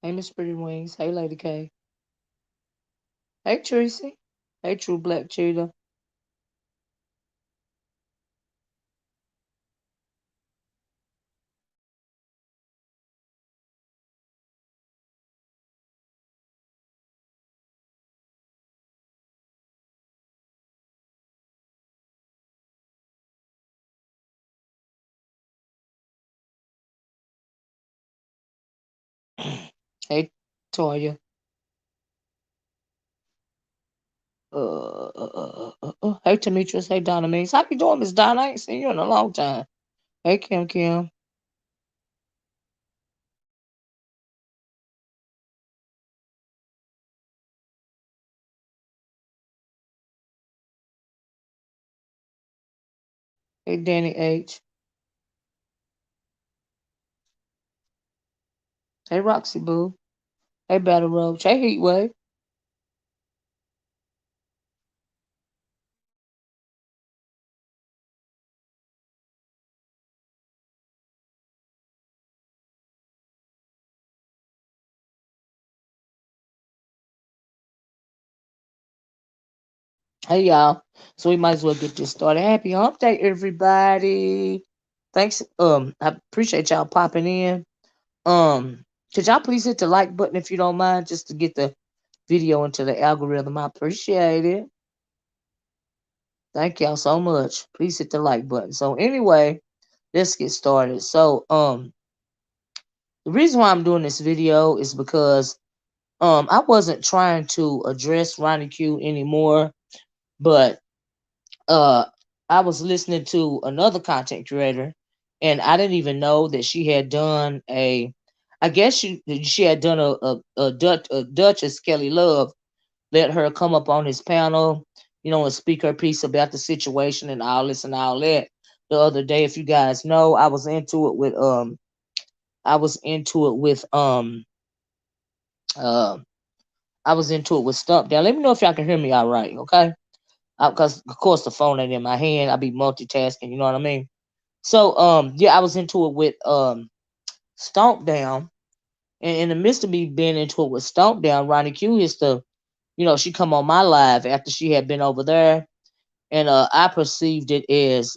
Hey, Miss Pretty Wings. Hey, Lady K. Hey, Tracy. Hey, True Black Cheetah. Hey, Toya. Hey, Demetrius. Hey, Donna Means. How you doing, Miss Donna? I ain't seen you in a long time. Hey, Kim Kim. Hey, Danny H. Hey, Roxy Boo. Hey, Battle Roach. Hey, Heatwave. Hey, y'all. So we might as well get this started. Happy Hump Day, everybody. Thanks. I appreciate y'all popping in. Could y'all please hit the like button if you don't mind, just to get the video into the algorithm? I appreciate it. Thank y'all so much. Please hit the like button. So anyway, let's get started. So the reason why I'm doing this video is because I wasn't trying to address RonyiQ anymore, but uh I was listening to another content creator, and I didn't even know that she had done a, I guess she had done a Duchess Kelly Love let her come up on his panel, and speak her piece about the situation and all this and all that. The other day, if you guys know, I was into it with uh, I was into it with Stump Down. Let me know if y'all can hear me all right, okay? Because of course the phone ain't in my hand. I be multitasking, you know what I mean? So yeah, I was into it with Stomp Down. And in the midst of me being into it with Stomp Down, RonyiQ is she come on my live after she had been over there, and I perceived it as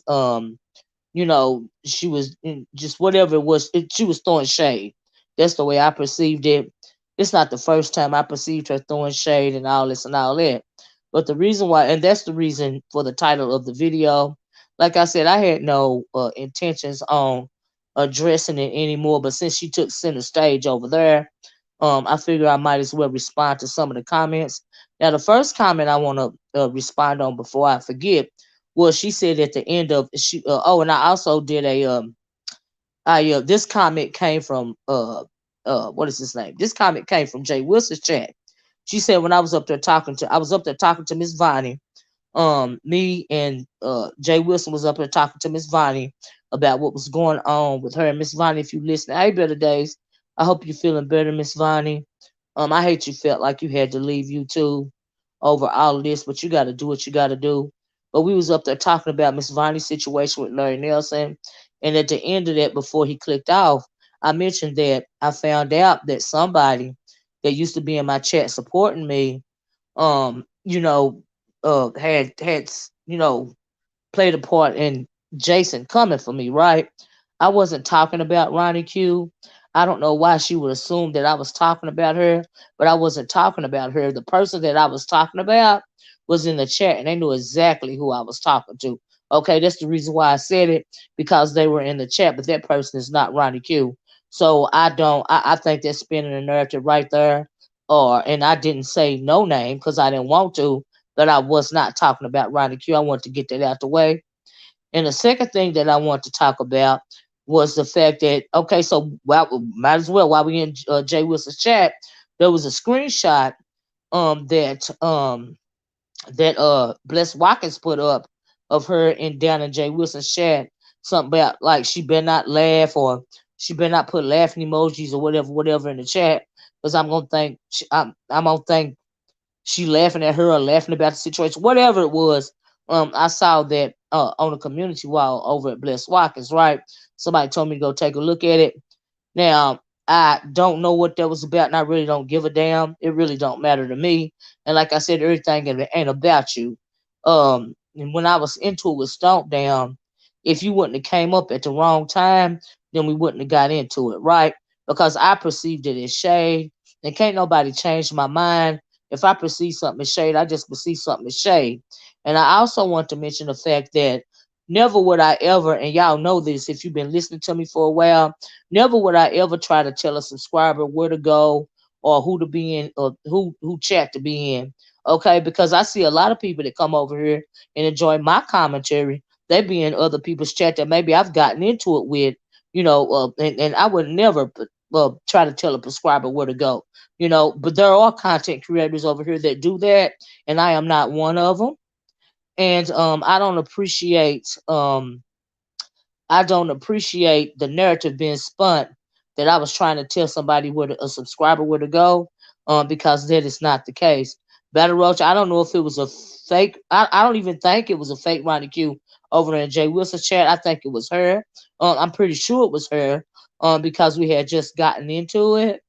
she was just whatever it was, she was throwing shade. That's the way I perceived it. It's not the first time I perceived her throwing shade and all this and all that. But the reason why, and that's the reason for the title of the video. Like I said, I had no intentions on addressing it anymore. But since she took center stage over there, I figure I might as well respond to some of the comments. Now, the first comment I want to respond on before I forget, well, she said at the end of she. Oh, and I also did a I this comment came from what is his name? This comment came from Jay Wilson's chat. She said when I was up there talking to Miss Vonnie. Me and Jay Wilson was up there talking to Miss Vonnie about what was going on with her. And Miss Vonnie, if you listen, hey, better days. I hope you're feeling better, Miss Vonnie. I hate you felt like you had to leave YouTube over all of this, but you got to do what you got to do. But we was up there talking about Miss Vonnie's situation with Larry Nelson, and at the end of that, before he clicked off, I mentioned that I found out that somebody that used to be in my chat supporting me, um, you know, had played a part in Jason coming for me, right? I wasn't talking about RonyiQ. I don't know why she would assume that I was talking about her, but I wasn't talking about her. The person that I was talking about was in the chat, and they knew exactly who I was talking to. Okay, that's the reason why I said it, because they were in the chat, but that person is not RonyiQ. So I don't. I think that's spinning a narrative right there. And I didn't say no name because I didn't want to, but I was not talking about RonyiQ. I want to get that out the way. And the second thing that I want to talk about was the fact that, okay, so might as well, while we in Jay Wilson's chat, there was a screenshot that Bless Watkins put up of her and down in Jay Wilson's chat, something about like she better not laugh, or she better not put laughing emojis or whatever in the chat, because I'm gonna think she laughing at her or laughing about the situation, whatever it was. I saw that on the community wall over at Bless Watkins, right? Somebody told me to go take a look at it. Now, I don't know what that was about, and I really don't give a damn. It really don't matter to me. And like I said, everything ain't about you. And when I was into it with Stomp Down, if you wouldn't have came up at the wrong time, then we wouldn't have got into it, right? Because I perceived it as shade, and can't nobody change my mind. If I perceive something as shade, I just perceive something as shade. And I also want to mention the fact that never would I ever, and y'all know this if you've been listening to me for a while, never would I ever try to tell a subscriber where to go or who to be in or who chat to be in. Okay, because I see a lot of people that come over here and enjoy my commentary. They be in other people's chat that maybe I've gotten into it with, and I would never try to tell a subscriber where to go, But there are content creators over here that do that, and I am not one of them. And I don't appreciate the narrative being spun that I was trying to tell somebody a subscriber where to go, because that is not the case. Battle Roach, I don't know if it was a fake. I don't even think it was a fake RonyiQ over there in Jay Wilson's chat. I think it was her. I'm pretty sure it was her, because we had just gotten into it.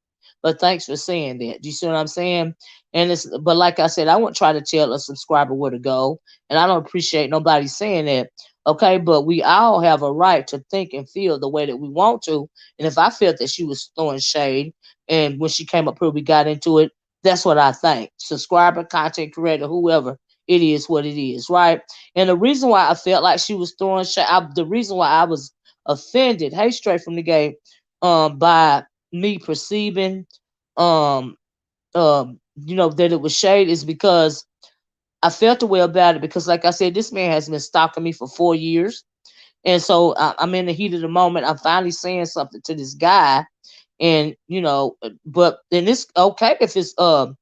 But thanks for saying that. Do you see what I'm saying? But like I said, I won't try to tell a subscriber where to go, and I don't appreciate nobody saying that. Okay, but we all have a right to think and feel the way that we want to. And if I felt that she was throwing shade, and when she came up here, we got into it, that's what I think. Subscriber, content creator, whoever, it is what it is, right? And the reason why I felt like she was throwing shade, the reason why I was offended, hey, straight from the gate, by me perceiving, um, that it was shade is because I felt the way about it because, like I said, this man has been stalking me for 4 years. And so I'm in the heat of the moment. I'm finally saying something to this guy. And, but then it's okay if it's a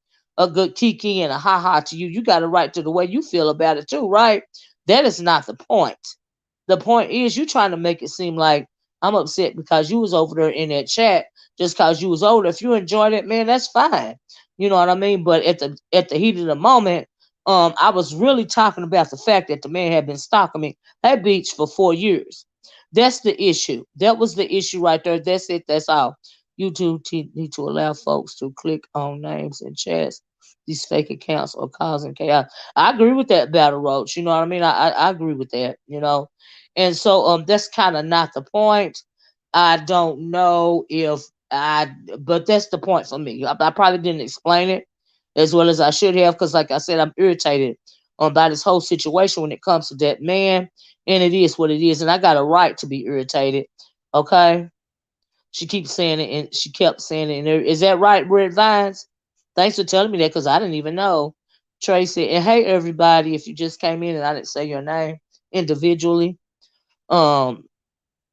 good kiki and a ha ha to you. You got a right to the way you feel about it too, right? That is not the point. The point is you trying to make it seem like I'm upset because you was over there in that chat just because you was older. If you enjoyed it, man, that's fine. You know what I mean? But at the heat of the moment, I was really talking about the fact that the man had been stalking me at beach for 4 years. That's the issue. That was the issue right there. That's it. That's all. YouTube need to allow folks to click on names and chats. These fake accounts are causing chaos. I agree with that, Battle Roach. You know what I mean? I agree with that. And so that's kind of not the point. I don't know if but that's the point for me. I probably didn't explain it as well as I should have because, like I said, I'm irritated by this whole situation when it comes to that man, and it is what it is, and I got a right to be irritated. Okay, she keeps saying it, and she kept saying it. And is that right, Red Vines? Thanks for telling me that because I didn't even know. Tracy, and hey everybody, if you just came in and I didn't say your name individually, um,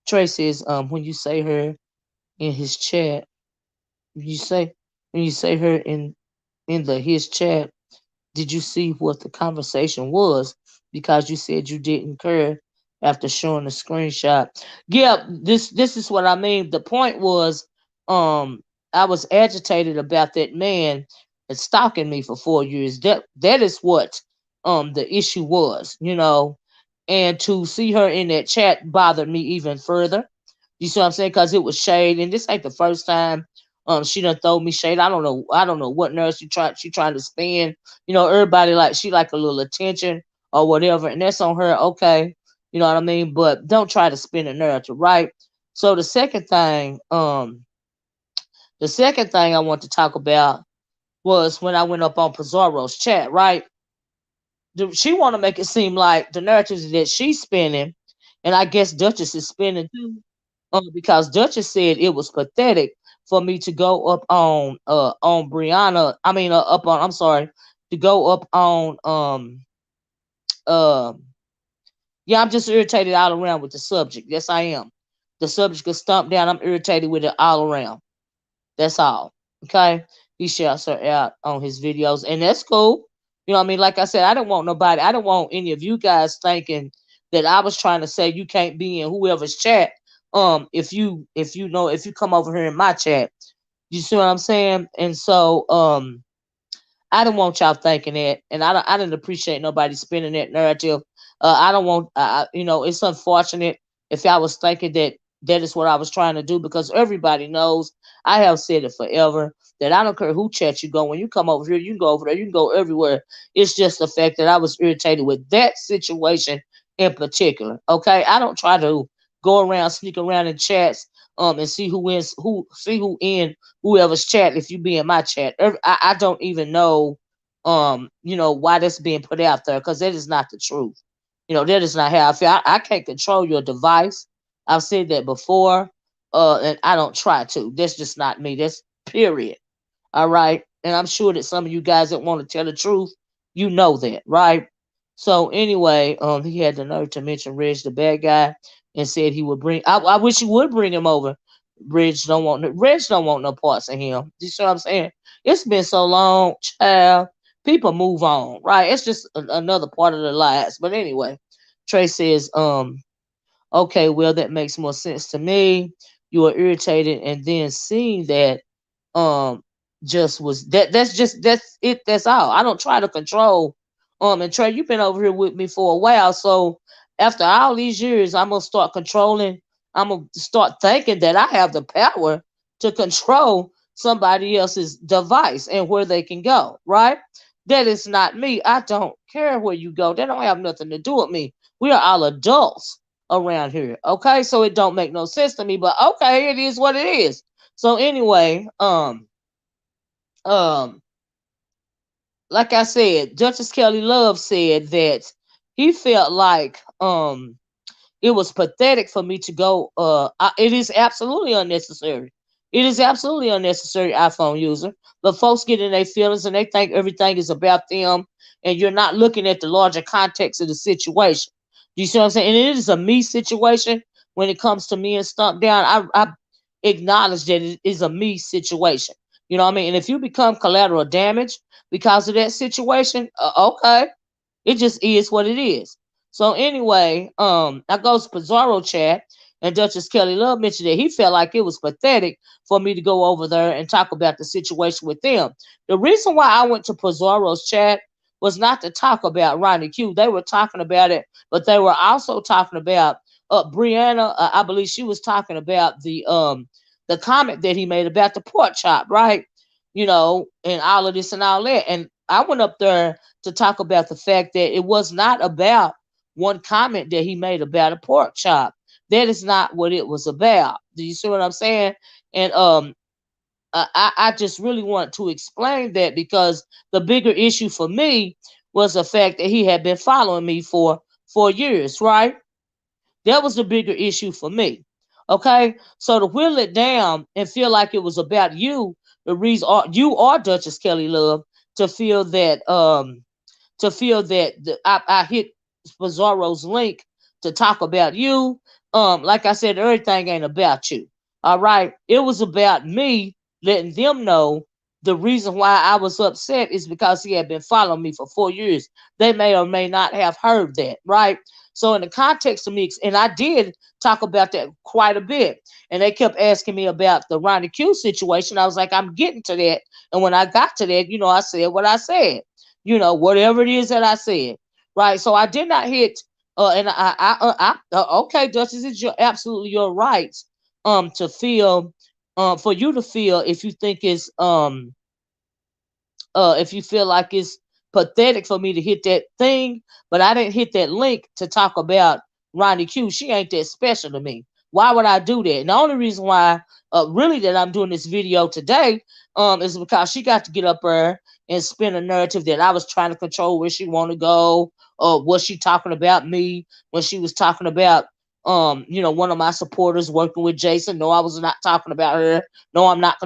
Trey says, when you say her in his chat, you say when you say her in the his chat, did you see what the conversation was? Because you said you didn't care after showing the screenshot. Yeah, this is what I mean. The point was, I was agitated about that man that's stalking me for 4 years. That is what the issue was, and to see her in that chat bothered me even further. You see what I'm saying? Because it was shade, and this ain't the first time she done throw me shade. I don't know what nurse she trying to spin. Everybody like she like a little attention or whatever, and that's on her. Okay, you know what I mean. But don't try to spin a narrative, right? So the second thing I want to talk about was when I went up on Pizarro's chat, right? She want to make it seem like the narratives that she's spinning, and I guess Duchess is spinning too, because Duchess said it was pathetic for me to go up on Brianna. I mean, up on. I'm sorry, to go up on uh yeah. I'm just irritated all around with the subject. Yes, I am. The subject is stumped down. I'm irritated with it all around. That's all. Okay. He shouts her out on his videos, and that's cool. You know what I mean? Like I said, I don't want nobody. I don't want any of you guys thinking that I was trying to say you can't be in whoever's chat. If you come over here in my chat, you see what I'm saying? And so I don't want y'all thinking that, and I didn't appreciate nobody spinning that narrative. I don't want. It's unfortunate if y'all was thinking that That is what I was trying to do, because everybody knows, I have said it forever, that I don't care who chat you go. When you come over here, you can go over there, you can go everywhere. It's just the fact that I was irritated with that situation in particular. Okay, I don't try to go around, sneak around in chats, and see who wins, who see who in whoever's chat. If you be in my chat, I don't even know, why that's being put out there, because that is not the truth. That is not how I feel. I can't control your device. I've said that before, and I don't try to. That's just not me. That's period. All right. And I'm sure that some of you guys that want to tell the truth, you know that, right? So anyway, he had the nerve to mention Reg, the bad guy, and said he would bring. I wish he would bring him over. Reg don't want no parts of him. You see what I'm saying? It's been so long, child. People move on, right? It's just another part of their lives. But anyway, Trey says, okay, well, that makes more sense to me. You are irritated, and then seeing that, um just was that's it, that's all. I don't try to control. And Trey, you've been over here with me for a while, so after all these years, I'm gonna start controlling. I'm gonna start thinking that I have the power to control somebody else's device and where they can go, right? That is not me. I don't care where you go. That don't have nothing to do with me. We are all adults around here, okay? So it don't make no sense to me, but okay, it is what it is. So anyway, um, like I said, Justice Kelly Love said that he felt like it was pathetic for me to go. It is absolutely unnecessary. It is absolutely unnecessary, iPhone user. But folks get in their feelings and they think everything is about them, and you're not looking at the larger context of the situation. Do you see what I'm saying? And it is a me situation when it comes to me and Stump Down. I acknowledge that it is a me situation. You know what I mean? And if you become collateral damage because of that situation, okay, it just is what it is. So anyway, I goes to Pizarro chat, and Duchess Kelly Love mentioned that he felt like it was pathetic for me to go over there and talk about the situation with them. The reason why I went to Pizarro's chat was not to talk about RonyiQ. They were talking about it, but they were also talking about Brianna. I believe she was talking about the comment that he made about the pork chop, right? And all of this and all that. And I went up there to talk about the fact that it was not about one comment that he made about a pork chop. That is not what it was about. Do you see what I'm saying? And I just really want to explain that, because the bigger issue for me was the fact that he had been following me for 4 years, right? That was the bigger issue for me. Okay, so to whittle it down and feel like it was about you, the reason you are Duchess Kelly Love, to feel that I hit Bizarro's link to talk about you. Like I said, everything ain't about you. All right, it was about me letting them know the reason why I was upset is because he had been following me for 4 years. They may or may not have heard that, right? So in the context of me, and I did talk about that quite a bit, and they kept asking me about the RonyiQ situation. I was like, I'm getting to that. And when I got to that, I said what I said. Whatever it is that I said, right? So I did not hit. And okay, Duchess, it's absolutely your right, to feel, for you to feel, if you think it's if you feel like it's pathetic for me to hit that thing, but I didn't hit that link to talk about RonyiQ. She ain't that special to me. Why would I do that? And the only reason why, really, that I'm doing this video today, is because she got to get up there and spin a narrative that I was trying to control where she want to go, or was she talking about me when she was talking about, one of my supporters working with Jason. No, I was not talking about her. No, I'm not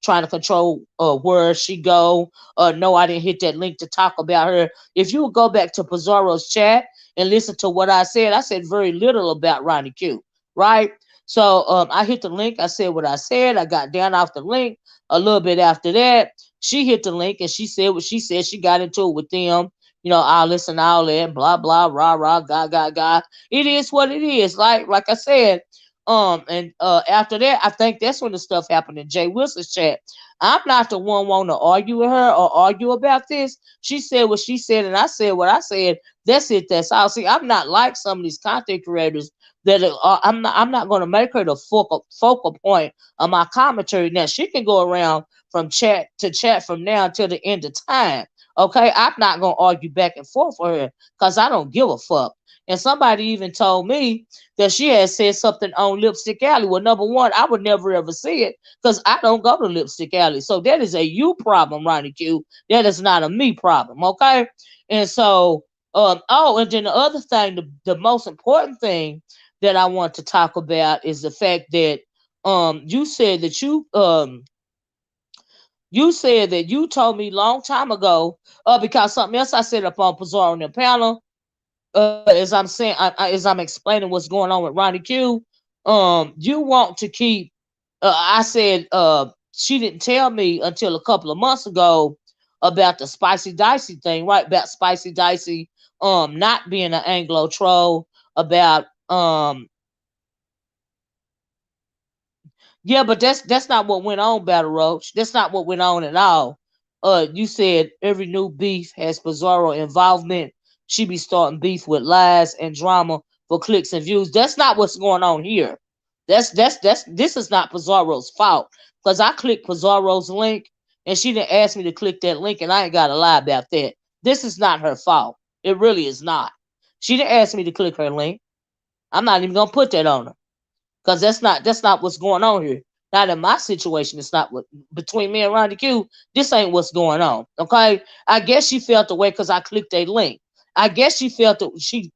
trying to control where she go. No, I didn't hit that link to talk about her. If you would go back to Pizarro's chat and listen to what I said very little about RonyiQ, right? So I hit the link. I said what I said. I got down off the link. A little bit after that, she hit the link and she said what she said. She got into it with them. All this and all that, blah blah, rah rah, ga. It is what it is. Like I said, and after that, I think that's when the stuff happened in Jay Wilson's chat. I'm not the one wanting to argue with her or argue about this. She said what she said, and I said what I said. That's it. That's all. See, I'm not like some of these content creators that are, I'm not going to make her the focal point of my commentary. Now she can go around from chat to chat from now until the end of time. Okay, I'm not going to argue back and forth with her because I don't give a fuck. And somebody even told me that she had said something on Lipstick Alley. Well, number one, I would never ever see it because I don't go to Lipstick Alley. So that is a you problem, RonyiQ. That is not a me problem, okay? And so, oh, and then the other thing, the most important thing that I want to talk about is the fact that you said that you said that you told me long time ago, because something else I said up on Pizarro and the panel, as I'm saying, as I'm explaining what's going on with RonyiQ, you want to keep. I said she didn't tell me until a couple of months ago about the Spicy Dicey thing, right? About Spicy Dicey, not being an Anglo troll, about yeah, but that's not what went on, Battle Roach. That's not what went on at all. You said every new beef has Pizarro involvement. She be starting beef with lies and drama for clicks and views. That's not what's going on here. That's this is not Pizarro's fault. Because I clicked Pizarro's link and she didn't ask me to click that link, and I ain't gotta lie about that. This is not her fault. It really is not. She didn't ask me to click her link. I'm not even gonna put that on her. Because that's not what's going on here. Not in my situation. It's not what between me and RonyiQ. This ain't what's going on. Okay. I guess she felt the way because I clicked a link. I guess she felt that she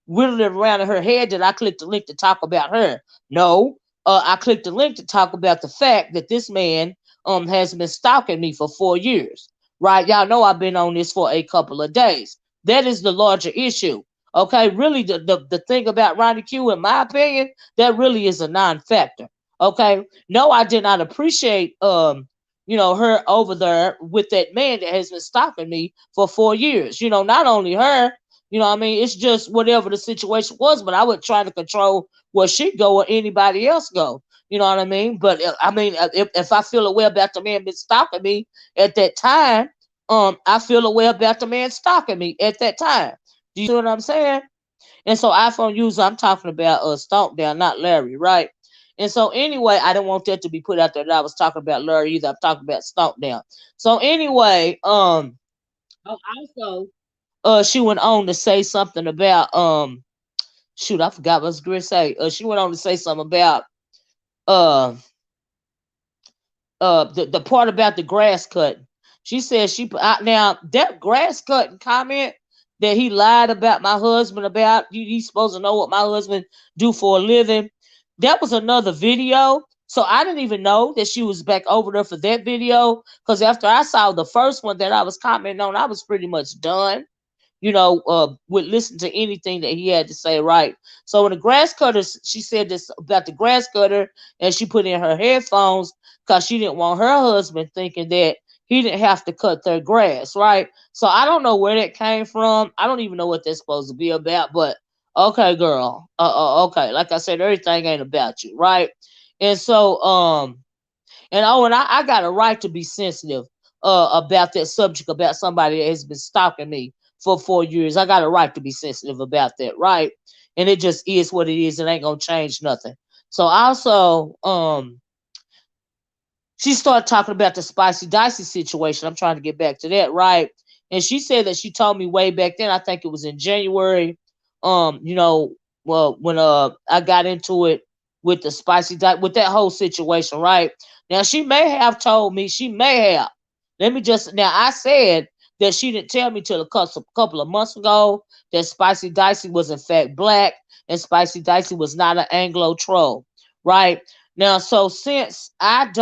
whittled it around in her head that I clicked the link to talk about her. No. I clicked the link to talk about the fact that this man has been stalking me for 4 years. Right? Y'all know I've been on this for a couple of days. That is the larger issue. Okay, really, the thing about RonyiQ, in my opinion, that really is a non-factor. Okay, no, I did not appreciate her over there with that man that has been stalking me for 4 years. Not only her, I mean, it's just whatever the situation was, but I would try to control where she go or anybody else go. You know what I mean? But I mean, if I feel a way about the man been stalking me at that time, I feel a way about the man stalking me at that time. Do you see what I'm saying? And so iPhone user, I'm talking about Stomp Down, not Larry, right? And so anyway, I didn't want that to be put out there that I was talking about Larry either. I'm talking about Stomp Down. So anyway, also she went on to say something about shoot, I forgot what I was going to say. She went on to say something about uh the part about the grass cutting. She said she put out now that grass cutting comment that he lied about my husband about. He's supposed to know what my husband do for a living. That was another video. So I didn't even know that she was back over there for that video. Because after I saw the first one that I was commenting on, I was pretty much done, would listen to anything that he had to say, right? So when the grass cutter, she said this about the grass cutter, and she put in her headphones because she didn't want her husband thinking that he didn't have to cut their grass, right? So I don't know where that came from. I don't even know what that's supposed to be about, but okay, girl. Okay. Like I said, everything ain't about you, right? And so, and I got a right to be sensitive about that subject, about somebody that has been stalking me for 4 years. I got a right to be sensitive about that, right? And it just is what it is. It ain't gonna change nothing. So also, she started talking about the Spicy Dicey situation. I'm trying to get back to that, right? And she said that she told me way back then, I think it was in January, well, when I got into it with the with that whole situation, right? Now she may have told me, she may have. Now I said that she didn't tell me till a couple of months ago that Spicy Dicey was in fact black and Spicy Dicey was not an Anglo troll, right? Now, so since uh,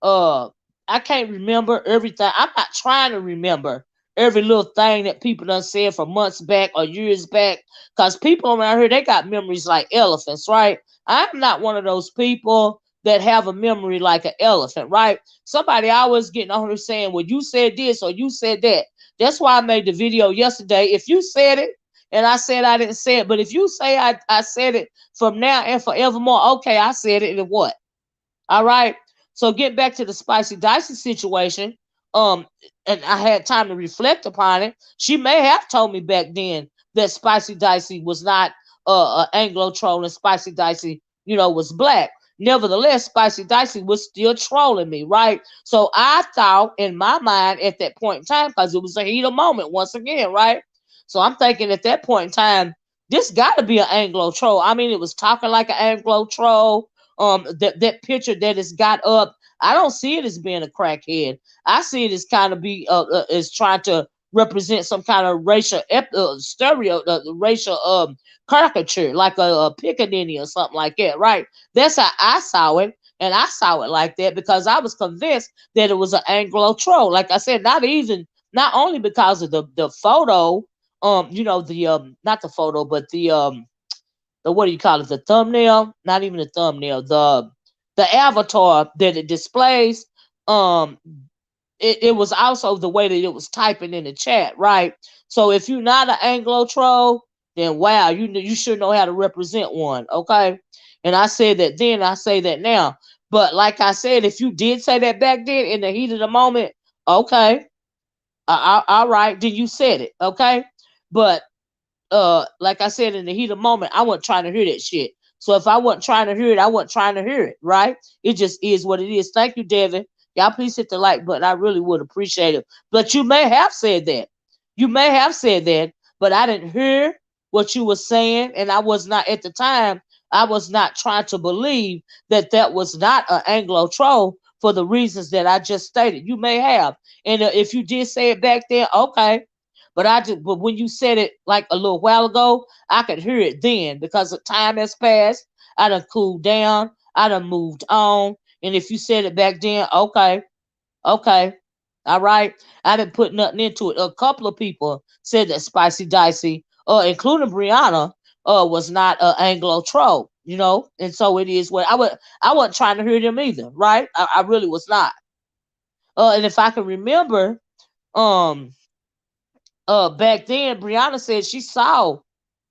I can't remember everything. I'm not trying to remember every little thing that people done said from months back or years back, because people around here, they got memories like elephants, right? I'm not one of those people that have a memory like an elephant, right? Somebody always getting on here saying, well, you said this or you said that. That's why I made the video yesterday. If you said it and I said I didn't say it, but if you say I said it from now and forevermore, okay, I said it and what? All right. So getting back to the Spicy Dicey situation, um, and I had time to reflect upon it. She may have told me back then that Spicy Dicey was not Anglo troll and Spicy Dicey, was black. Nevertheless, Spicy Dicey was still trolling me, right? So I thought in my mind at that point in time, because it was a heated moment once again, right? So I'm thinking at that point in time, this got to be an Anglo troll. I mean, it was talking like an Anglo troll. That picture that it's got up, I don't see it as being a crackhead. I see it as kind of be as trying to represent some kind of racial racial caricature, like a Pickaninny or something like that, right? That's how I saw it, and I saw it like that because I was convinced that it was an Anglo troll. Like I said, not only because of the photo, the not the photo, but the what do you call it, the thumbnail, not even the thumbnail, the avatar that it displays. um it was also the way that it was typing in the chat, right? So if you're not an Anglo troll, then wow, you should know how to represent one, okay? And I said that then, I say that now. But like I said, if you did say that back then in the heat of the moment, okay, all right, then you said it, okay? But like I said, in the heat of the moment, I wasn't trying to hear that shit. So if I wasn't trying to hear it, I wasn't trying to hear it, right? It just is what it is. Thank you, Devin. Y'all please hit the like button. I really would appreciate it. But you may have said that. You may have said that, but I didn't hear what you were saying, and I was not at the time. I was not trying to believe that that was not an Anglo troll for the reasons that I just stated. You may have, and if you did say it back then, okay. But when you said it like a little while ago, I could hear it then because the time has passed. I done cooled down. I done moved on. And if you said it back then, okay, okay, all right. I didn't put nothing into it. A couple of people said that Spicy Dicey, including Brianna, was not an Anglo troll, and so it is what I wasn't trying to hear them either, right? I really was not. And if I can remember, um, back then Brianna said she saw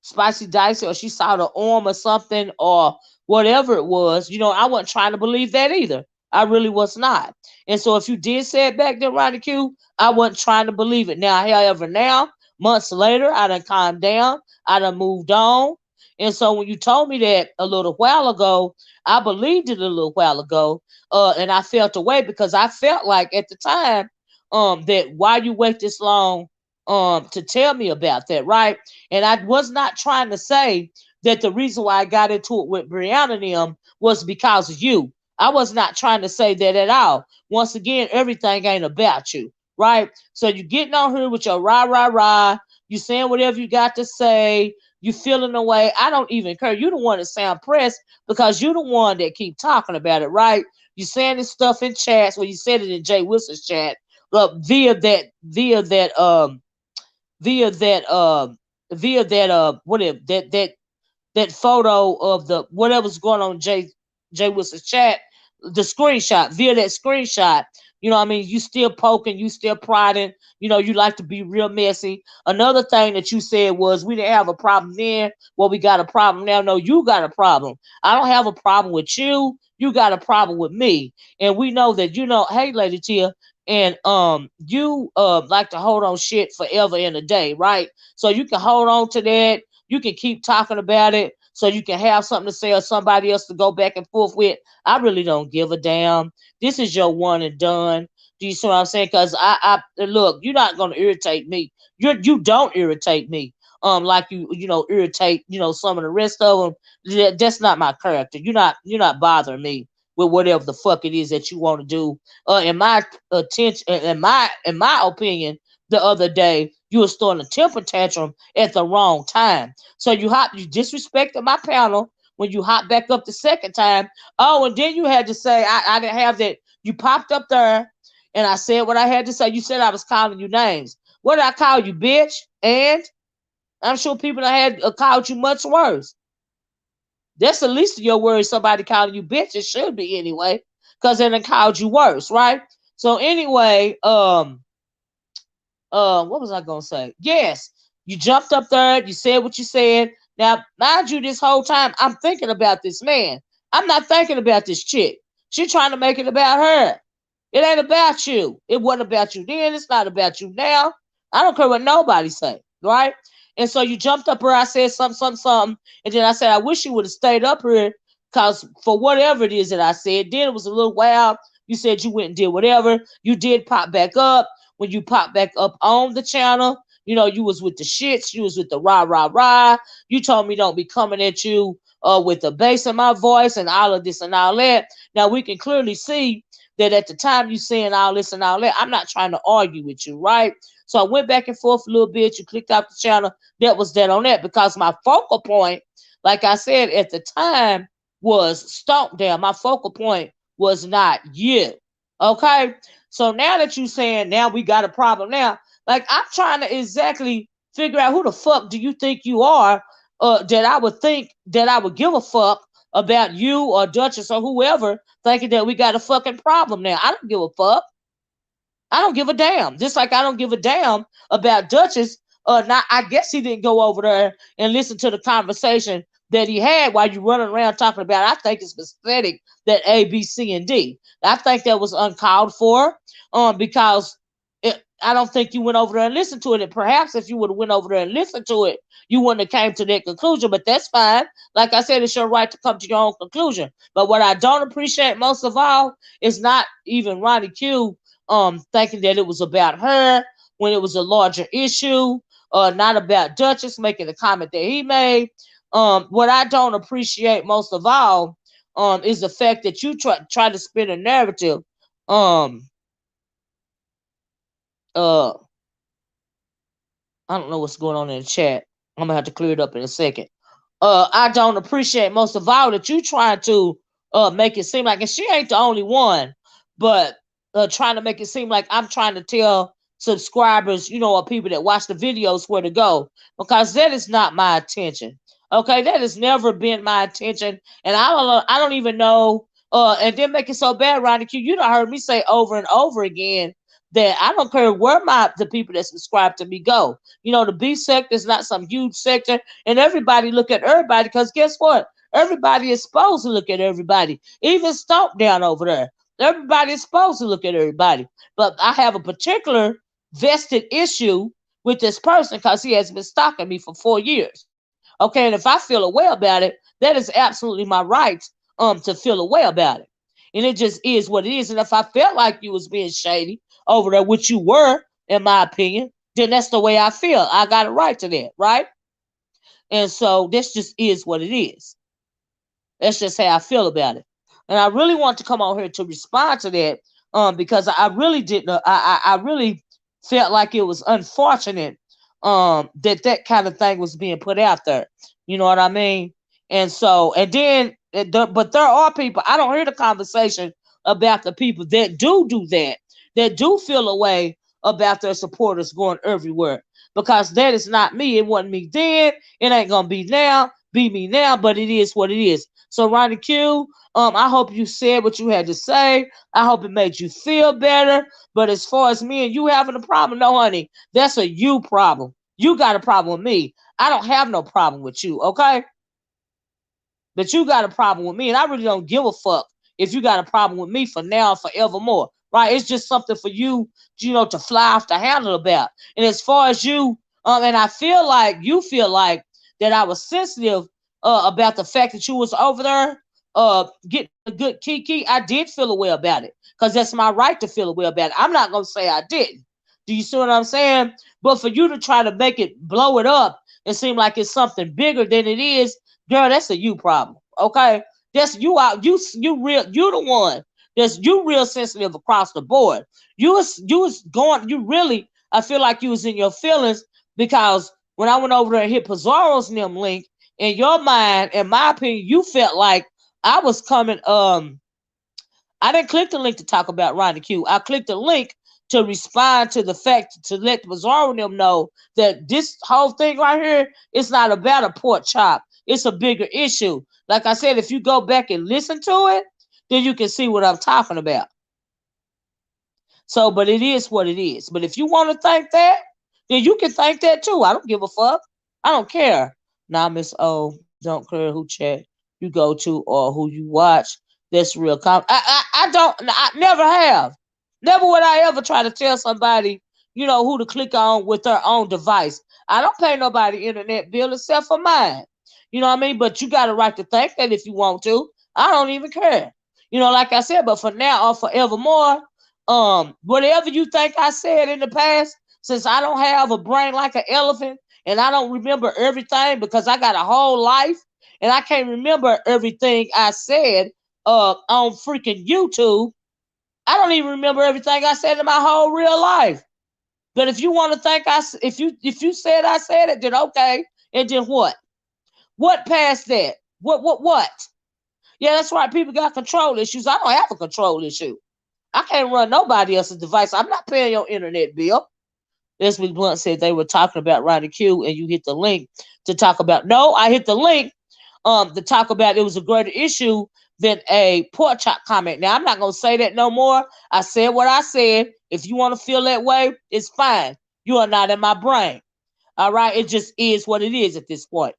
Spicy Dicey or she saw the arm or something or whatever it was. I wasn't trying to believe that either. I really was not. And so if you did say it back then, RonyiQ, I wasn't trying to believe it. Now, however, now, months later, I done calmed down. I done moved on. And so when you told me that a little while ago, I believed it a little while ago. And I felt away because I felt like at the time, that why you wait this long to tell me about that, right? And I was not trying to say that the reason why I got into it with Brianna and them was because of you. I was not trying to say that at all. Once again, everything ain't about you, right? So you getting on here with your rah rah rah, you saying whatever you got to say, you feeling away. I don't even care. You the one that sound pressed because you the one that keep talking about it, right? You saying this stuff in chats. Well, you said it in Jay Wilson's chat, via that whatever that photo of the whatever's going on in Jay Wilson's chat, the screenshot, via that screenshot. I mean, you still poking, you still prodding, you like to be real messy. Another thing that you said was we didn't have a problem then, well, we got a problem now. No, you got a problem. I don't have a problem with you. You got a problem with me. And we know that, hey, Lady Tia, and you like to hold on shit forever and a day, right? So you can hold on to that. You can keep talking about it so you can have something to say or somebody else to go back and forth with. I really don't give a damn. This is your one and done. Do you see what I'm saying? Because I look, you're not gonna irritate me. You don't irritate me. Like you irritate some of the rest of them. That's not my character. You're not bothering me with whatever the fuck it is that you want to do. In my attention, in my opinion, the other day you was throwing a temper tantrum at the wrong time. So you disrespected my panel when you hopped back up the second time. Oh, and then you had to say I didn't have that. You popped up there, and I said what I had to say. You said I was calling you names. What did I call you, bitch? And I'm sure people that had called you much worse. That's the least of your worries. Somebody calling you bitch. It should be anyway, because they done called you worse, right? So anyway, what was I gonna say? Yes, you jumped up there, you said what you said. Now, mind you, this whole time I'm thinking about this man. I'm not thinking about this chick. She trying to make it about her. It ain't about you. It wasn't about you then. It's not about you now. I don't care what nobody say, right? And so you jumped up here. I said something, and then I said I wish you would have stayed up here, cause for whatever it is that I said, then it was a little wild. You said you went and did whatever. You did pop back up. When you popped back up on the channel, you know, you was with the shits. You was with the rah rah rah. You told me don't be coming at you with the bass in my voice and all of this and all that. Now we can clearly see that at the time you saying all this and all that, I'm not trying to argue with you, right? So I went back and forth a little bit. You clicked off the channel. That was that on that, because my focal point, like I said at the time, was Stomp Down. My focal point was not you. Okay? So now that you saying now we got a problem now, like I'm trying to exactly figure out who the fuck do you think you are, that I would think that I would give a fuck about you or Duchess or whoever, thinking that we got a fucking problem now. I don't give a fuck. I don't give a damn. Just like I don't give a damn about Duchess. Not, I guess he didn't go over there and listen to the conversation that he had while you running around talking about it. I think it's pathetic that A, B, C, and D. I think that was uncalled for, because I don't think you went over there and listened to it. And perhaps if you would have went over there and listened to it, you wouldn't have came to that conclusion. But that's fine. Like I said, it's your right to come to your own conclusion. But what I don't appreciate most of all is not even RonyiQ thinking that it was about her when it was a larger issue, not about Duchess making the comment that he made. What I don't appreciate most of all is the fact that you try to spin a narrative. Uh, I don't know what's going on in the chat. I'm gonna have to clear it up in a second. I don't appreciate most of all that you trying to make it seem like, and she ain't the only one, but trying to make it seem like I'm trying to tell subscribers, you know, or people that watch the videos where to go, because that is not my intention. Okay, that has never been my intention, and I don't even know. And then make it so bad, RonyiQ. You done heard me say over and over again that I don't care where the people that subscribe to me go. You know, the B sector is not some huge sector, and everybody look at everybody, because guess what? Everybody is supposed to look at everybody. Even Stomp Down over there. Everybody is supposed to look at everybody. But I have a particular vested issue with this person because he has been stalking me for 4 years. Okay, and if I feel a way about it, that is absolutely my right to feel a way about it. And it just is what it is. And if I felt like you was being shady over there, which you were, in my opinion, then that's the way I feel. I got a right to that, right? And so this just is what it is. That's just how I feel about it. And I really want to come on here to respond to that, because I really didn't. I really felt like it was unfortunate that kind of thing was being put out there. You know what I mean? And so, and then, but there are people, I don't hear the conversation about the people that do that, that do feel a way about their supporters going everywhere. Because that is not me. It wasn't me then. It ain't gonna be me now, but it is what it is. So RonyiQ, I hope you said what you had to say. I hope it made you feel better. But as far as me and you having a problem, no, honey, that's a you problem. You got a problem with me. I don't have no problem with you, okay? But you got a problem with me, and I really don't give a fuck if you got a problem with me for now and forevermore, right? It's just something for you, you know, to fly off the handle about. And as far as you, and I feel like you feel like that I was sensitive about the fact that you was over there getting a good kiki. I did feel a way about it, because that's my right to feel a way about it. I'm not gonna say I didn't. Do you see what I'm saying? But for you to try to make it, blow it up and seem like it's something bigger than it is, girl, that's a you problem. Okay, that's you out. You real. You the one that's you real sensitive across the board. You was going. You really. I feel like you was in your feelings, because when I went over there and hit Pizarro's name link, in your mind, in my opinion, you felt like I was coming. I didn't click the link to talk about RonyiQ. I clicked the link to respond to the fact, to let Pizarro them know that this whole thing right here is not about a pork chop. It's a bigger issue. Like I said, if you go back and listen to it, then you can see what I'm talking about. So, but it is what it is. But if you want to think that, then you can think that too. I don't give a fuck. I don't care. Nah, Miss O, don't care who chat you go to or who you watch. That's real. I never have. Never would I ever try to tell somebody, who to click on with their own device. I don't pay nobody internet bill except for mine. You know what I mean? But you got a right to think that if you want to. I don't even care. Like I said, but for now or forevermore, whatever you think I said in the past, since I don't have a brain like an elephant and I don't remember everything because I got a whole life and I can't remember everything I said on freaking YouTube. I don't even remember everything I said in my whole real life. But if you want to think if you said I said it, then okay. And then what? What past that? What? Yeah, that's right. People got control issues. I don't have a control issue. I can't run nobody else's device. I'm not paying your internet bill. Leslie Blunt said they were talking about RonyiQ and you hit the link to talk about. No, I hit the link to talk about it was a greater issue than a pork chop comment. Now I'm not gonna say that no more. I said what I said. If you want to feel that way, it's fine. You are not in my brain. All right, it just is what it is at this point.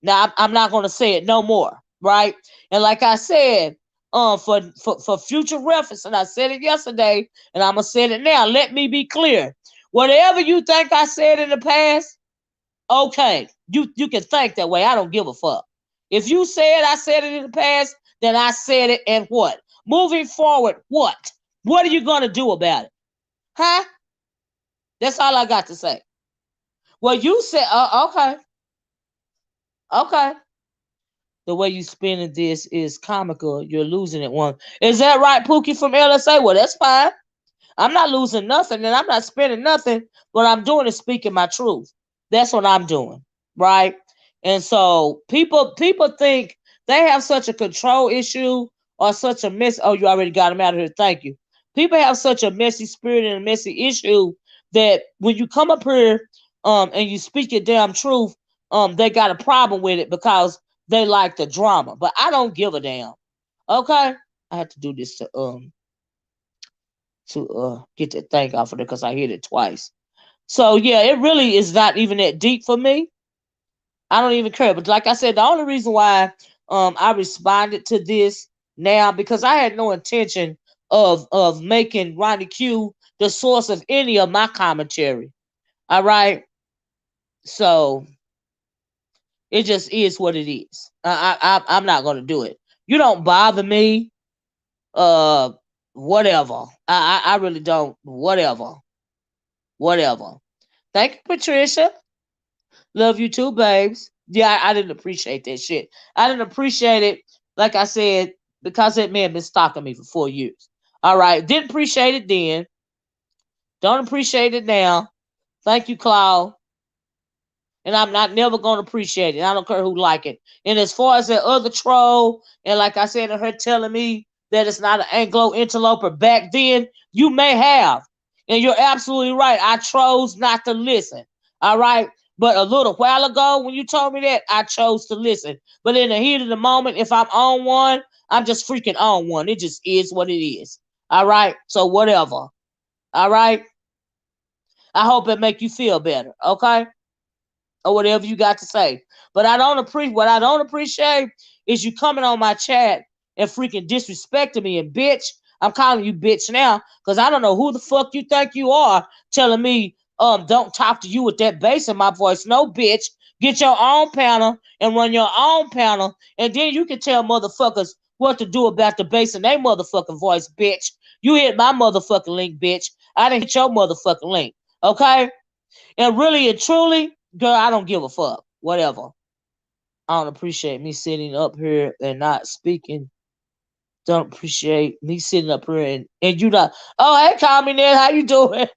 Now I'm not gonna say it no more, right? And like I said, for future reference, and I said it yesterday, and I'm gonna say it now. Let me be clear. Whatever you think I said in the past, okay, you can think that way. I don't give a fuck. If you said I said it in the past, then I said it, and what? Moving forward, what? What are you gonna do about it? Huh? That's all I got to say. Well, you said, okay, okay. The way you spinning this is comical. You're losing it one. Is that right, Pookie from LSA? Well, that's fine. I'm not losing nothing, and I'm not spending nothing. What I'm doing is speaking my truth. That's what I'm doing, right? And so people think they have such a control issue or such a mess. Oh, you already got them out of here. Thank you. People have such a messy spirit and a messy issue that when you come up here and you speak your damn truth, they got a problem with it because they like the drama. But I don't give a damn. Okay? I had to do this to get that thing off of there because I hit it twice. So yeah, it really is not even that deep for me. I don't even care. But like I said, the only reason why I responded to this now because I had no intention of making RonyiQ the source of any of my commentary. All right. So it just is what it is. I'm not gonna do it. You don't bother me. Whatever. I really don't. Whatever. Thank you, Patricia. Love you too, babes. Yeah, I didn't appreciate that shit. I didn't appreciate it, like I said, because that man been stalking me for 4 years. All right. Didn't appreciate it then. Don't appreciate it now. Thank you, Claude. And I'm not never gonna appreciate it. I don't care who like it. And as far as that other troll, and like I said, her telling me that it's not an Anglo interloper back then, you may have. And you're absolutely right. I chose not to listen. All right. But a little while ago, when you told me that, I chose to listen. But in the heat of the moment, if I'm on one, I'm just freaking on one. It just is what it is. All right. So whatever. All right. I hope it make you feel better. Okay. Or whatever you got to say. But what I don't appreciate is you coming on my chat and freaking disrespecting me. And bitch, I'm calling you bitch now because I don't know who the fuck you think you are telling me don't talk to you with that bass in my voice. No, bitch. Get your own panel and run your own panel, and then you can tell motherfuckers what to do about the bass in their motherfucking voice, bitch. You hit my motherfucking link, bitch. I didn't hit your motherfucking link. Okay? And really and truly, girl, I don't give a fuck. Whatever. I don't appreciate me sitting up here and not speaking. Don't appreciate me sitting up here and you not. Oh, hey, call me Ned. How you doing?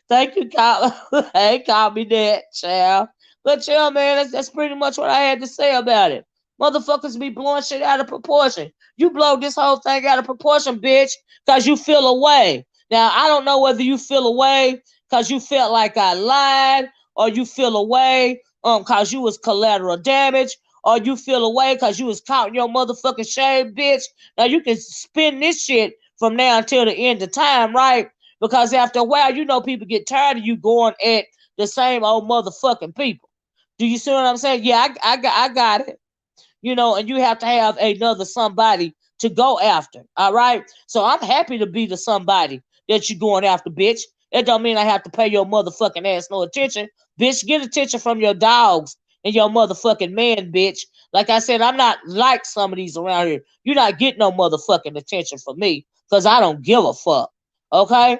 Thank you, call. Hey, call me Ned, child. But yeah, man, that's pretty much what I had to say about it. Motherfuckers be blowing shit out of proportion. You blow this whole thing out of proportion, bitch, because you feel away. Now, I don't know whether you feel away because you felt like I lied, or you feel away because you was collateral damage, or you feel away because you was caught in your motherfucking shame, bitch. Now, you can spin this shit from now until the end of time, right? Because after a while, you know people get tired of you going at the same old motherfucking people. Do you see what I'm saying? Yeah, I got it. and you have to have another somebody to go after. All right. So I'm happy to be the somebody that you're going after, bitch. That don't mean I have to pay your motherfucking ass no attention. Bitch, get attention from your dogs and your motherfucking man, bitch. Like I said, I'm not like some of these around here. You're not getting no motherfucking attention from me because I don't give a fuck. Okay?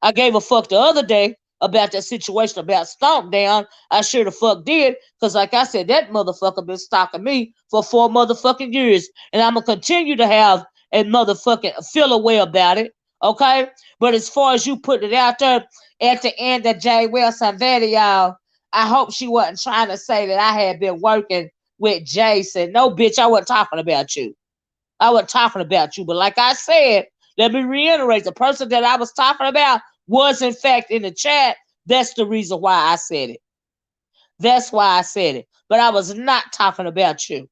I gave a fuck the other day about that situation about Stomp Down. I sure the fuck did. Because, like I said, that motherfucker been stalking me for 4 motherfucking years. And I'm going to continue to have a motherfucking feel a way about it. Okay? But as far as you put it out there at the end of J. Wilson video, I hope she wasn't trying to say that I had been working with Jason. No, bitch, I wasn't talking about you. I wasn't talking about you. But like I said, let me reiterate, the person that I was talking about was in fact in the chat. That's the reason why I said it. That's why I said it. But I was not talking about you.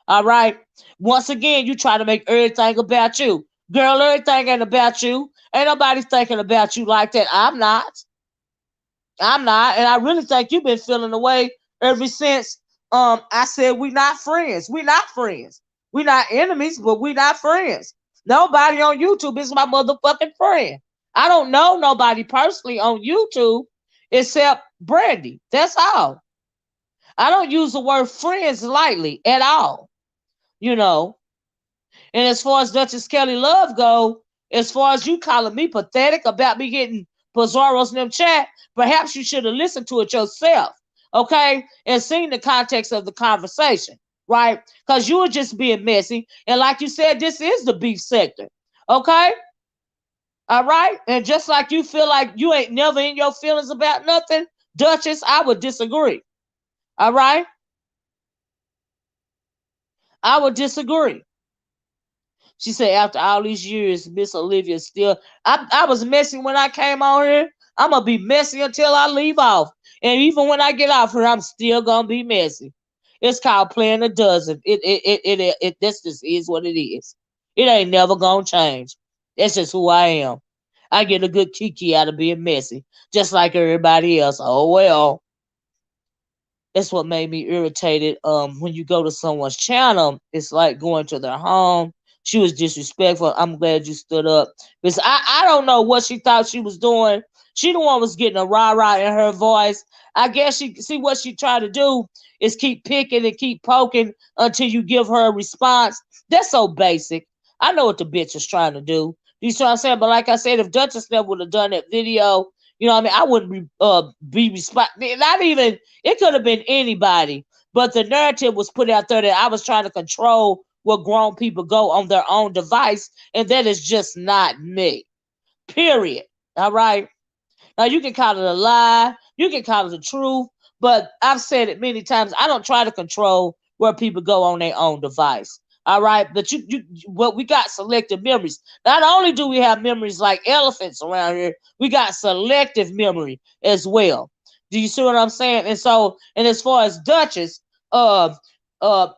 All right. Once again, you try to make everything about you. Girl, everything ain't about you. Ain't nobody thinking about you like that. I'm not. I'm not. And I really think you've been feeling the way ever since I said we not friends. We not friends. We not enemies, but we not friends. Nobody on YouTube is my motherfucking friend. I don't know nobody personally on YouTube except Brandy. That's all. I don't use the word friends lightly at all. You know. And as far as Duchess Kelly Love go, as far as you calling me pathetic about me getting Pizarro's in them chat, perhaps you should have listened to it yourself, okay? And seen the context of the conversation, right? Because you were just being messy. And like you said, this is the beef sector, okay? All right? And just like you feel like you ain't never in your feelings about nothing, Duchess, I would disagree. All right? I would disagree. She said, after all these years, Miss Olivia still. I was messy when I came on here. I'm going to be messy until I leave off. And even when I get off here, I'm still going to be messy. It's called playing a dozen. This just is what it is. It ain't never going to change. That's just who I am. I get a good kiki out of being messy, just like everybody else. Oh, well. That's what made me irritated. When you go to someone's channel, it's like going to their home. She was disrespectful. I'm glad you stood up because I don't know what she thought she was doing. She the one was getting a rah rah in her voice. I guess she see what she tried to do is keep picking and keep poking until you give her a response. That's so basic. I know what the bitch is trying to do. You see what I'm saying? But like I said, if Duchess never would have done that video, what I mean, I wouldn't be not even. It could have been anybody, but the narrative was put out there that I was trying to control what grown people go on their own device, and that is just not me. Period. All right. Now you can call it a lie, you can call it the truth, but I've said it many times. I don't try to control where people go on their own device. All right, but we got selective memories. Not only do we have memories like elephants around here, we got selective memory as well. Do you see what I'm saying? And so, and as far as Duchess,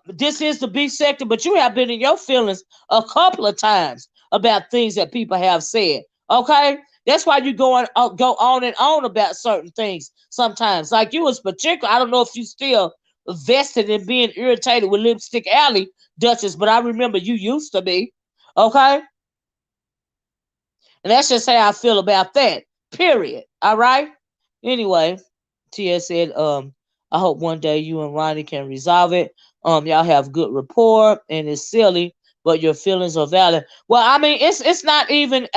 this is the B sector, but you have been in your feelings a couple of times about things that people have said. Okay, that's why you go on and on about certain things sometimes. Like you was particular. I don't know if you still vested in being irritated with Lipstick Alley, Duchess, but I remember you used to be. Okay? And that's just how I feel about that. Period. All right? Anyway, Tia said, I hope one day you and Ronnie can resolve it. Y'all have good rapport and it's silly, but your feelings are valid. Well, I mean, it's not even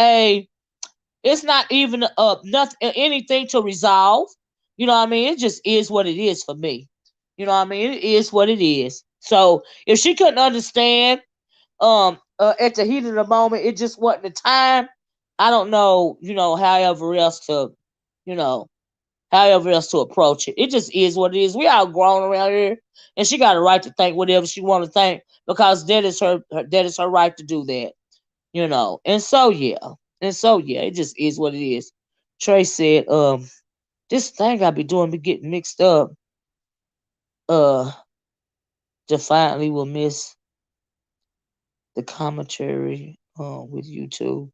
nothing anything to resolve. You know what I mean? It just is what it is for me. You know what I mean? It is what it is. So if she couldn't understand at the heat of the moment, it just wasn't the time. I don't know, you know, however else to approach it. It just is what it is. We all grown around here, and she got a right to think whatever she want to think because that is her right to do that. And so yeah, it just is what it is. Trey said, this thing I be doing be getting mixed up. Uh, Defiantly will miss the commentary with you too.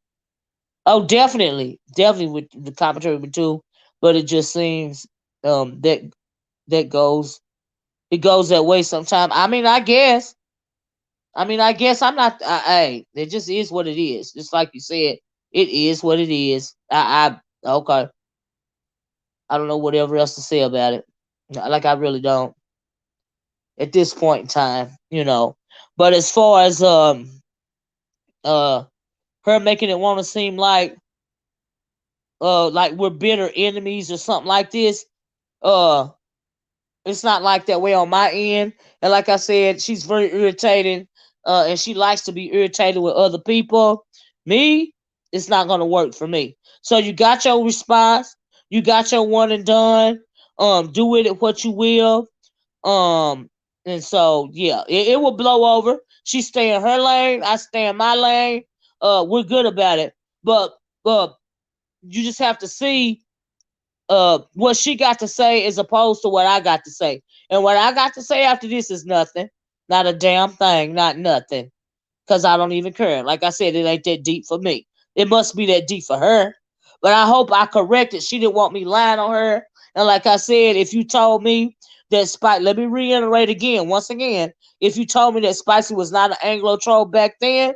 Oh, definitely with the commentary with you. But it just seems that goes. It goes that way sometimes. I guess I'm not. Hey, it just is what it is. Just like you said, it is what it is. Okay. I don't know whatever else to say about it. Like I really don't at this point in time. But as far as uh her making it want to seem like we're bitter enemies or something like this, uh it's not like that way on my end. And like I said, she's very irritating, and she likes to be irritated with other people. Me, it's not gonna work for me. So you got your response, you got your one and done. Do with it what you will. Um, and so yeah, it will blow over. She stay in her lane, I stay in my lane. We're good about it. But you just have to see what she got to say as opposed to what I got to say. And what I got to say after this is nothing. Not a damn thing, not nothing. Because I don't even care. Like I said, it ain't that deep for me. It must be that deep for her. But I hope I corrected. She didn't want me lying on her. And like I said, if you told me that Spicy, let me reiterate again, once again, if you told me that Spicy was not an Anglo troll back then,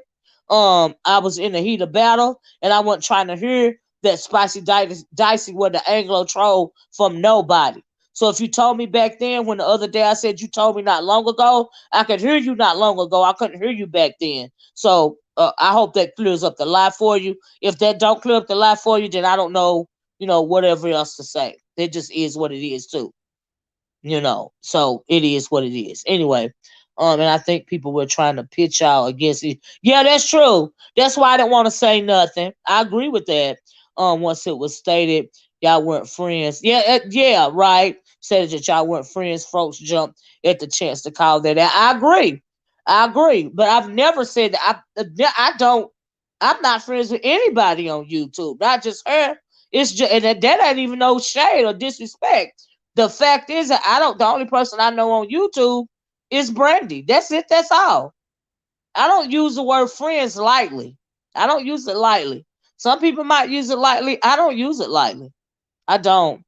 I was in the heat of battle and I wasn't trying to hear that Spicy Dicey was the Anglo troll from nobody. So if you told me back then, when the other day I said you told me not long ago, I could hear you not long ago. I couldn't hear you back then. So I hope that clears up the lie for you. If that don't clear up the lie for you, then I don't know, whatever else to say. It just is what it is too. So it is what it is. Anyway, and I think people were trying to pitch out against it. Yeah, that's true. That's why I didn't want to say nothing. I agree with that. Once it was stated, y'all weren't friends. Yeah, right. Said that y'all weren't friends. Folks jumped at the chance to call that out. I agree. But I've never said that. I don't. I'm not friends with anybody on YouTube. Not just her. It's just and that ain't even no shade or disrespect. The fact is that I don't. The only person I know on YouTube is Brandy. That's it. That's all. I don't use the word friends lightly. I don't use it lightly. Some people might use it lightly. I don't use it lightly. I don't.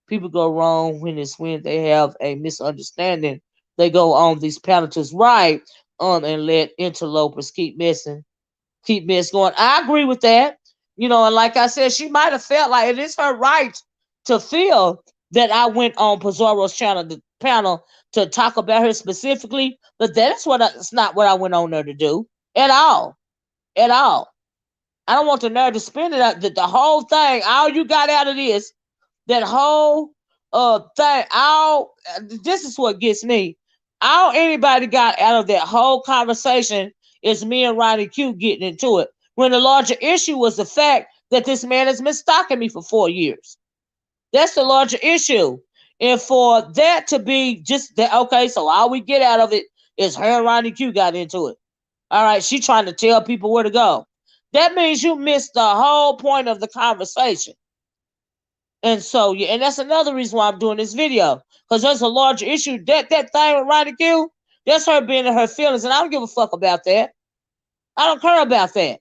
People go wrong when they have a misunderstanding. They go on these penalties right and let interlopers keep messing going. I agree with that. And like I said, she might have felt like it is her right to feel that I went on Pizarro's panel to talk about her specifically, but it's not what I went on there to do at all. At all. I don't want the nerve to spin it out. The whole thing, all you got out of that whole thing, this is what gets me. All anybody got out of that whole conversation is me and RonyiQ getting into it. When the larger issue was the fact that this man has been stalking me for 4 years. That's the larger issue. And for that to be just that, okay, so all we get out of it is her and RonyiQ got into it. All right, she trying to tell people where to go. That means you missed the whole point of the conversation. And so, yeah, and that's another reason why I'm doing this video. Because there's a larger issue. That thing with RonyiQ, that's her being in her feelings. And I don't give a fuck about that. I don't care about that.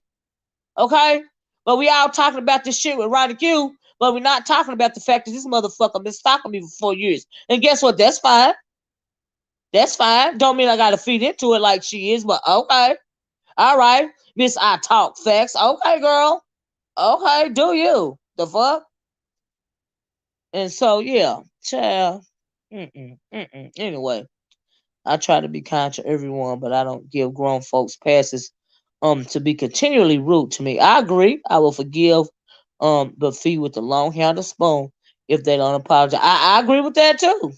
Okay? But we all talking about this shit with RonyiQ, but we're not talking about the fact that this motherfucker been stalking me for 4 years. And guess what? That's fine. That's fine. Don't mean I gotta feed into it like she is, but okay. All right. Miss I talk facts. Okay, girl. Okay, do you. The fuck? And so, yeah, child. Anyway, I try to be kind to everyone, but I don't give grown folks passes to be continually rude to me. I agree. I will forgive but feed with the long handled spoon if they don't apologize. I agree with that too.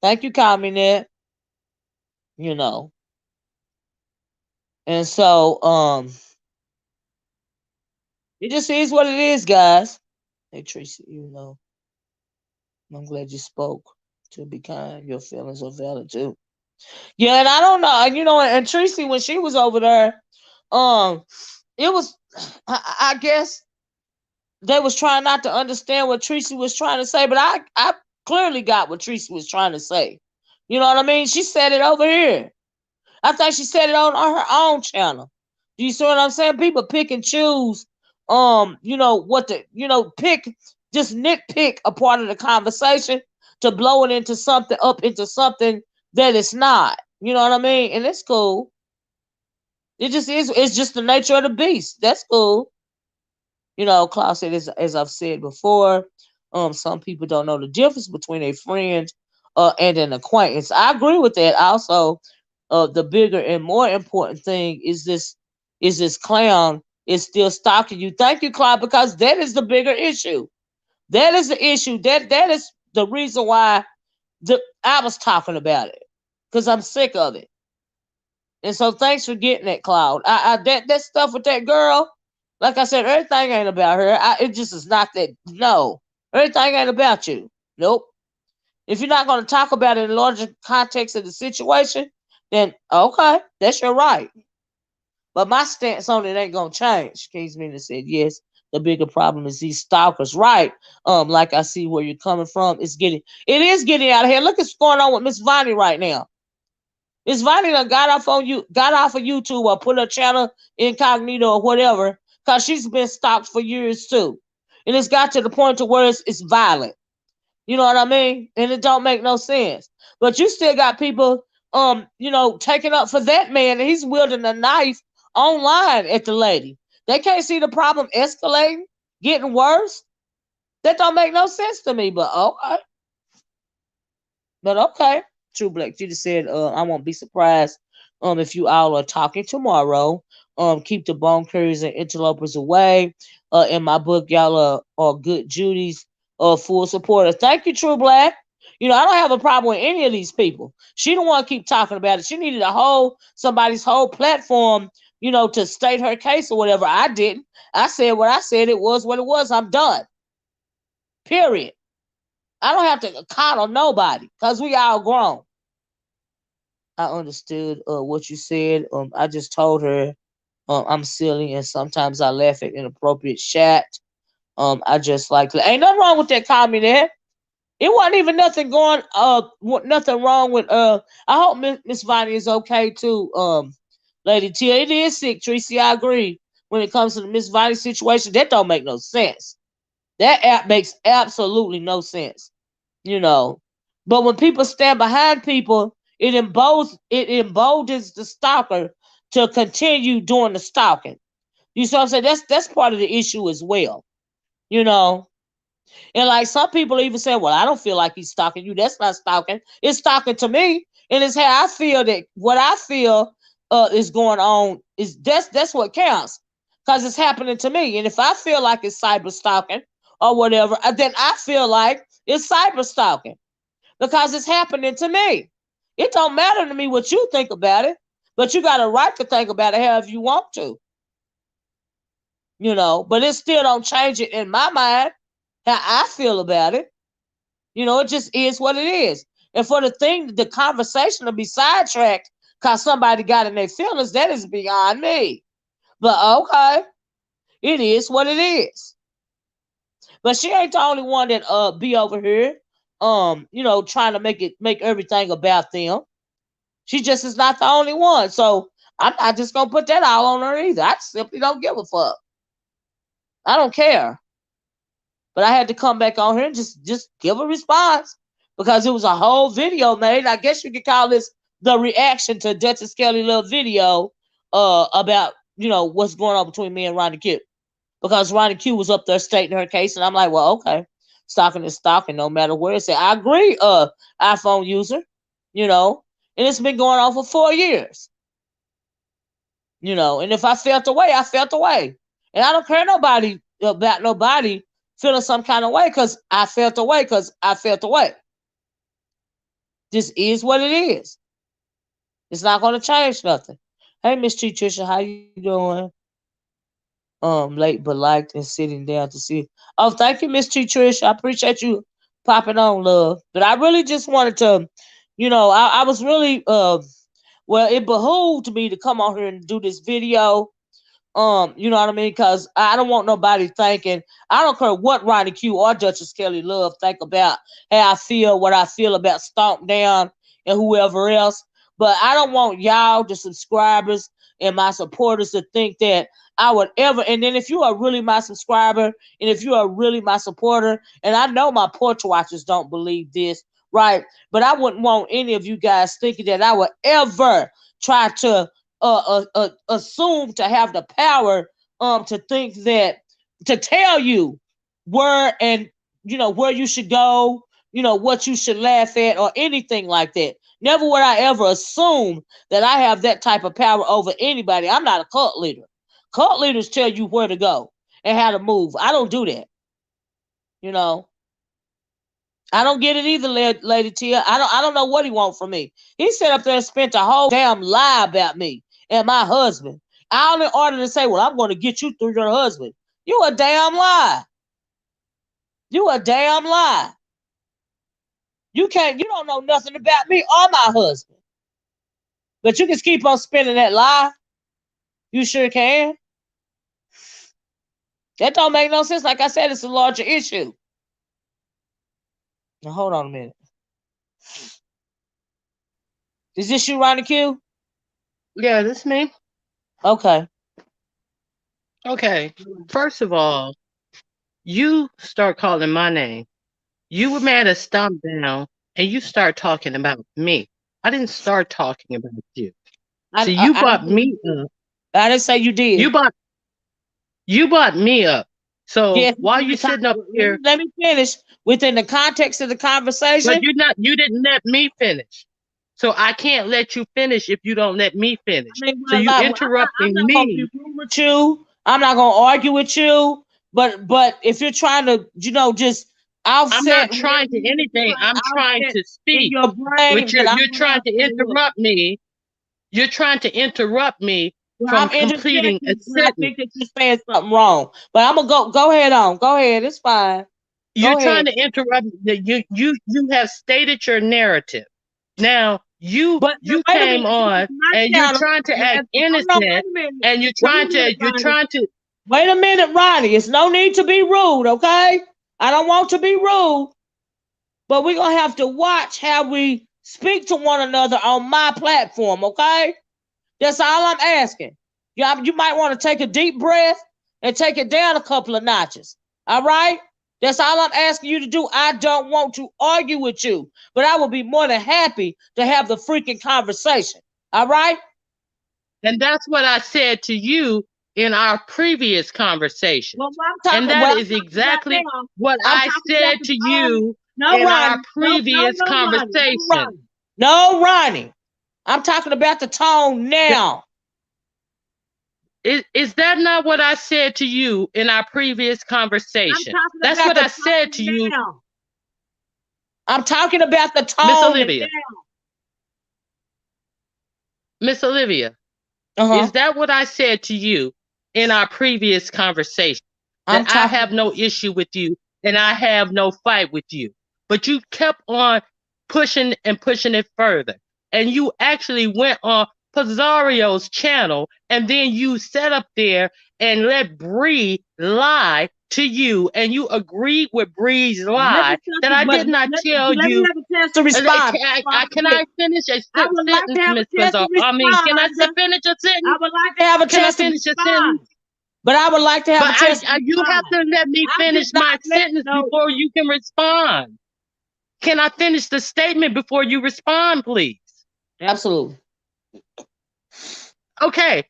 Thank you, calling me that. You know. And so it just is what it is, guys. Hey Tracy, I'm glad you spoke. To be kind, your feelings are valid too. Yeah, and I don't know, and Tracy, when she was over there, it was, I guess they was trying not to understand what Tracy was trying to say, but I clearly got what Tracy was trying to say. You know what I mean? She said it over here. I think she said it on her own channel. Do you see what I'm saying? People pick and choose, what pick, just nitpick a part of the conversation to blow it into something, that it's not. You know what I mean? And it's cool. It just is. It's just the nature of the beast. That's cool. You know, Klaus said, as I've said before, some people don't know the difference between a friend and an acquaintance. I agree with that. Also, the bigger and more important thing is this clown is still stalking you. Thank you, Cloud, because that is the bigger issue. That is the issue. That is the reason why I was talking about it, because I'm sick of it. And so thanks for getting that, Cloud. That stuff with that girl, like I said, everything ain't about her. It just is not that. No, everything ain't about you. Nope. If you're not going to talk about it in the larger context of the situation, then okay, that's your right. But my stance on it ain't gonna change. Case Mina said, yes, the bigger problem is these stalkers. Right. Like I see where you're coming from. It is getting out of here. Look what's going on with Miss Vonnie right now. Miss Vonnie done got off of YouTube or put her channel incognito or whatever, because she's been stalked for years too. And it's got to the point to where it's violent. You know what I mean? And it don't make no sense. But you still got people, taking up for that man, and he's wielding a knife online at the lady. They can't see the problem escalating, getting worse. That don't make no sense to me. But okay. But okay. True Black Judy said, I won't be surprised if you all are talking tomorrow. Keep the bone carriers and interlopers away. In my book, y'all are good Judy's full supporter. Thank you, True Black. You know, I don't have a problem with any of these people. She don't want to keep talking about it. She needed somebody's whole platform, to state her case or whatever. I didn't. I said what I said. It was what it was. I'm done. Period. I don't have to coddle nobody because we all grown. I understood what you said. I just told her I'm silly and sometimes I laugh at inappropriate chat. I just ain't nothing wrong with that comment there. It wasn't even nothing nothing wrong with I hope Miss Vonnie is okay too. Lady T, it is sick, Tracy. I agree. When it comes to the Miss Vonnie situation, that don't make no sense. That app makes absolutely no sense. But when people stand behind people, it emboldens the stalker to continue doing the stalking. You see what I'm saying? That's part of the issue as well. And like some people even say, well, I don't feel like he's stalking you. That's not stalking. It's stalking to me. And it's how I feel that what I feel is going on is that's what counts. Because it's happening to me. And if I feel like it's cyber stalking or whatever, then I feel like it's cyber stalking. Because it's happening to me. It don't matter to me what you think about it, but you got a right to think about it however you want to. But it still don't change it in my mind how I feel about it. It just is what it is. And for the conversation to be sidetracked because somebody got in their feelings, that is beyond me. But okay, it is what it is. But she ain't the only one that be over here, trying to make everything about them. She just is not the only one. So I'm not just gonna put that all on her either. I simply don't give a fuck. I don't care. But I had to come back on here and just give a response because it was a whole video made. I guess you could call this the reaction to Duchess Kelly Love video about what's going on between me and RonyiQ. Because RonyiQ was up there stating her case, and I'm like, well, okay, stalking is stalking, no matter where it's at. I agree, iPhone user, and it's been going on for 4 years. And if I felt away, I felt away. And I don't care about nobody feeling some kind of way because I felt away This is what it is. It's not going to change nothing. Hey, Miss Tricia, how you doing? Late but liked and sitting down to see. Oh, thank you, Miss Tricia. I appreciate you popping on, love. But I really just wanted to, I was really well, it behooved me to come on here and do this video. You know what I mean? Because I don't want nobody thinking, I don't care what RonyiQ or Duchess Kelly Love think about how I feel, what I feel about Stomp Down and whoever else. But I don't want y'all, the subscribers and my supporters, to think that I would ever. And then if you are really my subscriber and if you are really my supporter, and I know my porch watchers don't believe this, right? But I wouldn't want any of you guys thinking that I would ever try to assume to have the power to think that to tell you where and where you should go, what you should laugh at or anything like that. Never would I ever assume that I have that type of power over anybody. I'm not a cult leader. Cult leaders tell you where to go and how to move. I don't do that. I don't get it either, Lady Tia. I don't know what he want from me. He sat up there and spent a whole damn lie about me and my husband. All in order to say, well, I'm going to get you through your husband. You a damn lie. You a damn lie. You don't know nothing about me or my husband. But you can keep on spinning that lie. You sure can. That don't make no sense. Like I said, it's a larger issue. Now hold on a minute. Is this you, RonyiQ? Yeah, this me. Okay. Okay. First of all, you start calling my name. You were mad at Stomp Down, and you start talking about me. I didn't start talking about you. So you brought me up. I didn't say you did. You brought me up. So yes, while you sitting up here, let me finish within the context of the conversation. But you didn't let me finish. So I can't let you finish if you don't let me finish. So you interrupting me. With you. I'm not gonna argue with you. But if you're trying to, just offset, I'm not trying to anything. I'm trying to speak. Your brain, you're trying to interrupt me. You're trying to interrupt me from completing a sentence. I think that you're saying something wrong. But I'm gonna go ahead on. Go ahead. It's fine. You're trying to interrupt. You have stated your narrative. Now you came on and you're trying to act innocent, and you're trying to. Wait a minute, Ronnie. It's no need to be rude, okay? I don't want to be rude, but we're gonna have to watch how we speak to one another on my platform, okay? That's all I'm asking. You might want to take a deep breath and take it down a couple of notches. All right? That's all I'm asking you to do. I don't want to argue with you, but I will be more than happy to have the freaking conversation. All right? And that's what I said to you in our previous conversation. And that is exactly what I said to you in our previous conversation. No, Ronnie. I'm talking about the tone now. Is that not what I said to you in our previous conversation? That's what I said to you. I'm talking about the tone. Miss Olivia. Miss Olivia. Is that what I said to you in our previous conversation? That I have no issue with you and I have no fight with you. But you kept on pushing and pushing it further. And you actually went on Pizzario's channel, and then you sat up there and let Bree lie to you, and you agreed with Bree's lie that I did not tell you. To respond. Can I finish a sentence, Miss Pizzaro? Can I finish a sentence? I would like to have a chance to respond. But I would like to have a chance. You have to let me finish my sentence before you can respond. Can I finish the statement before you respond, please? Absolutely. Okay.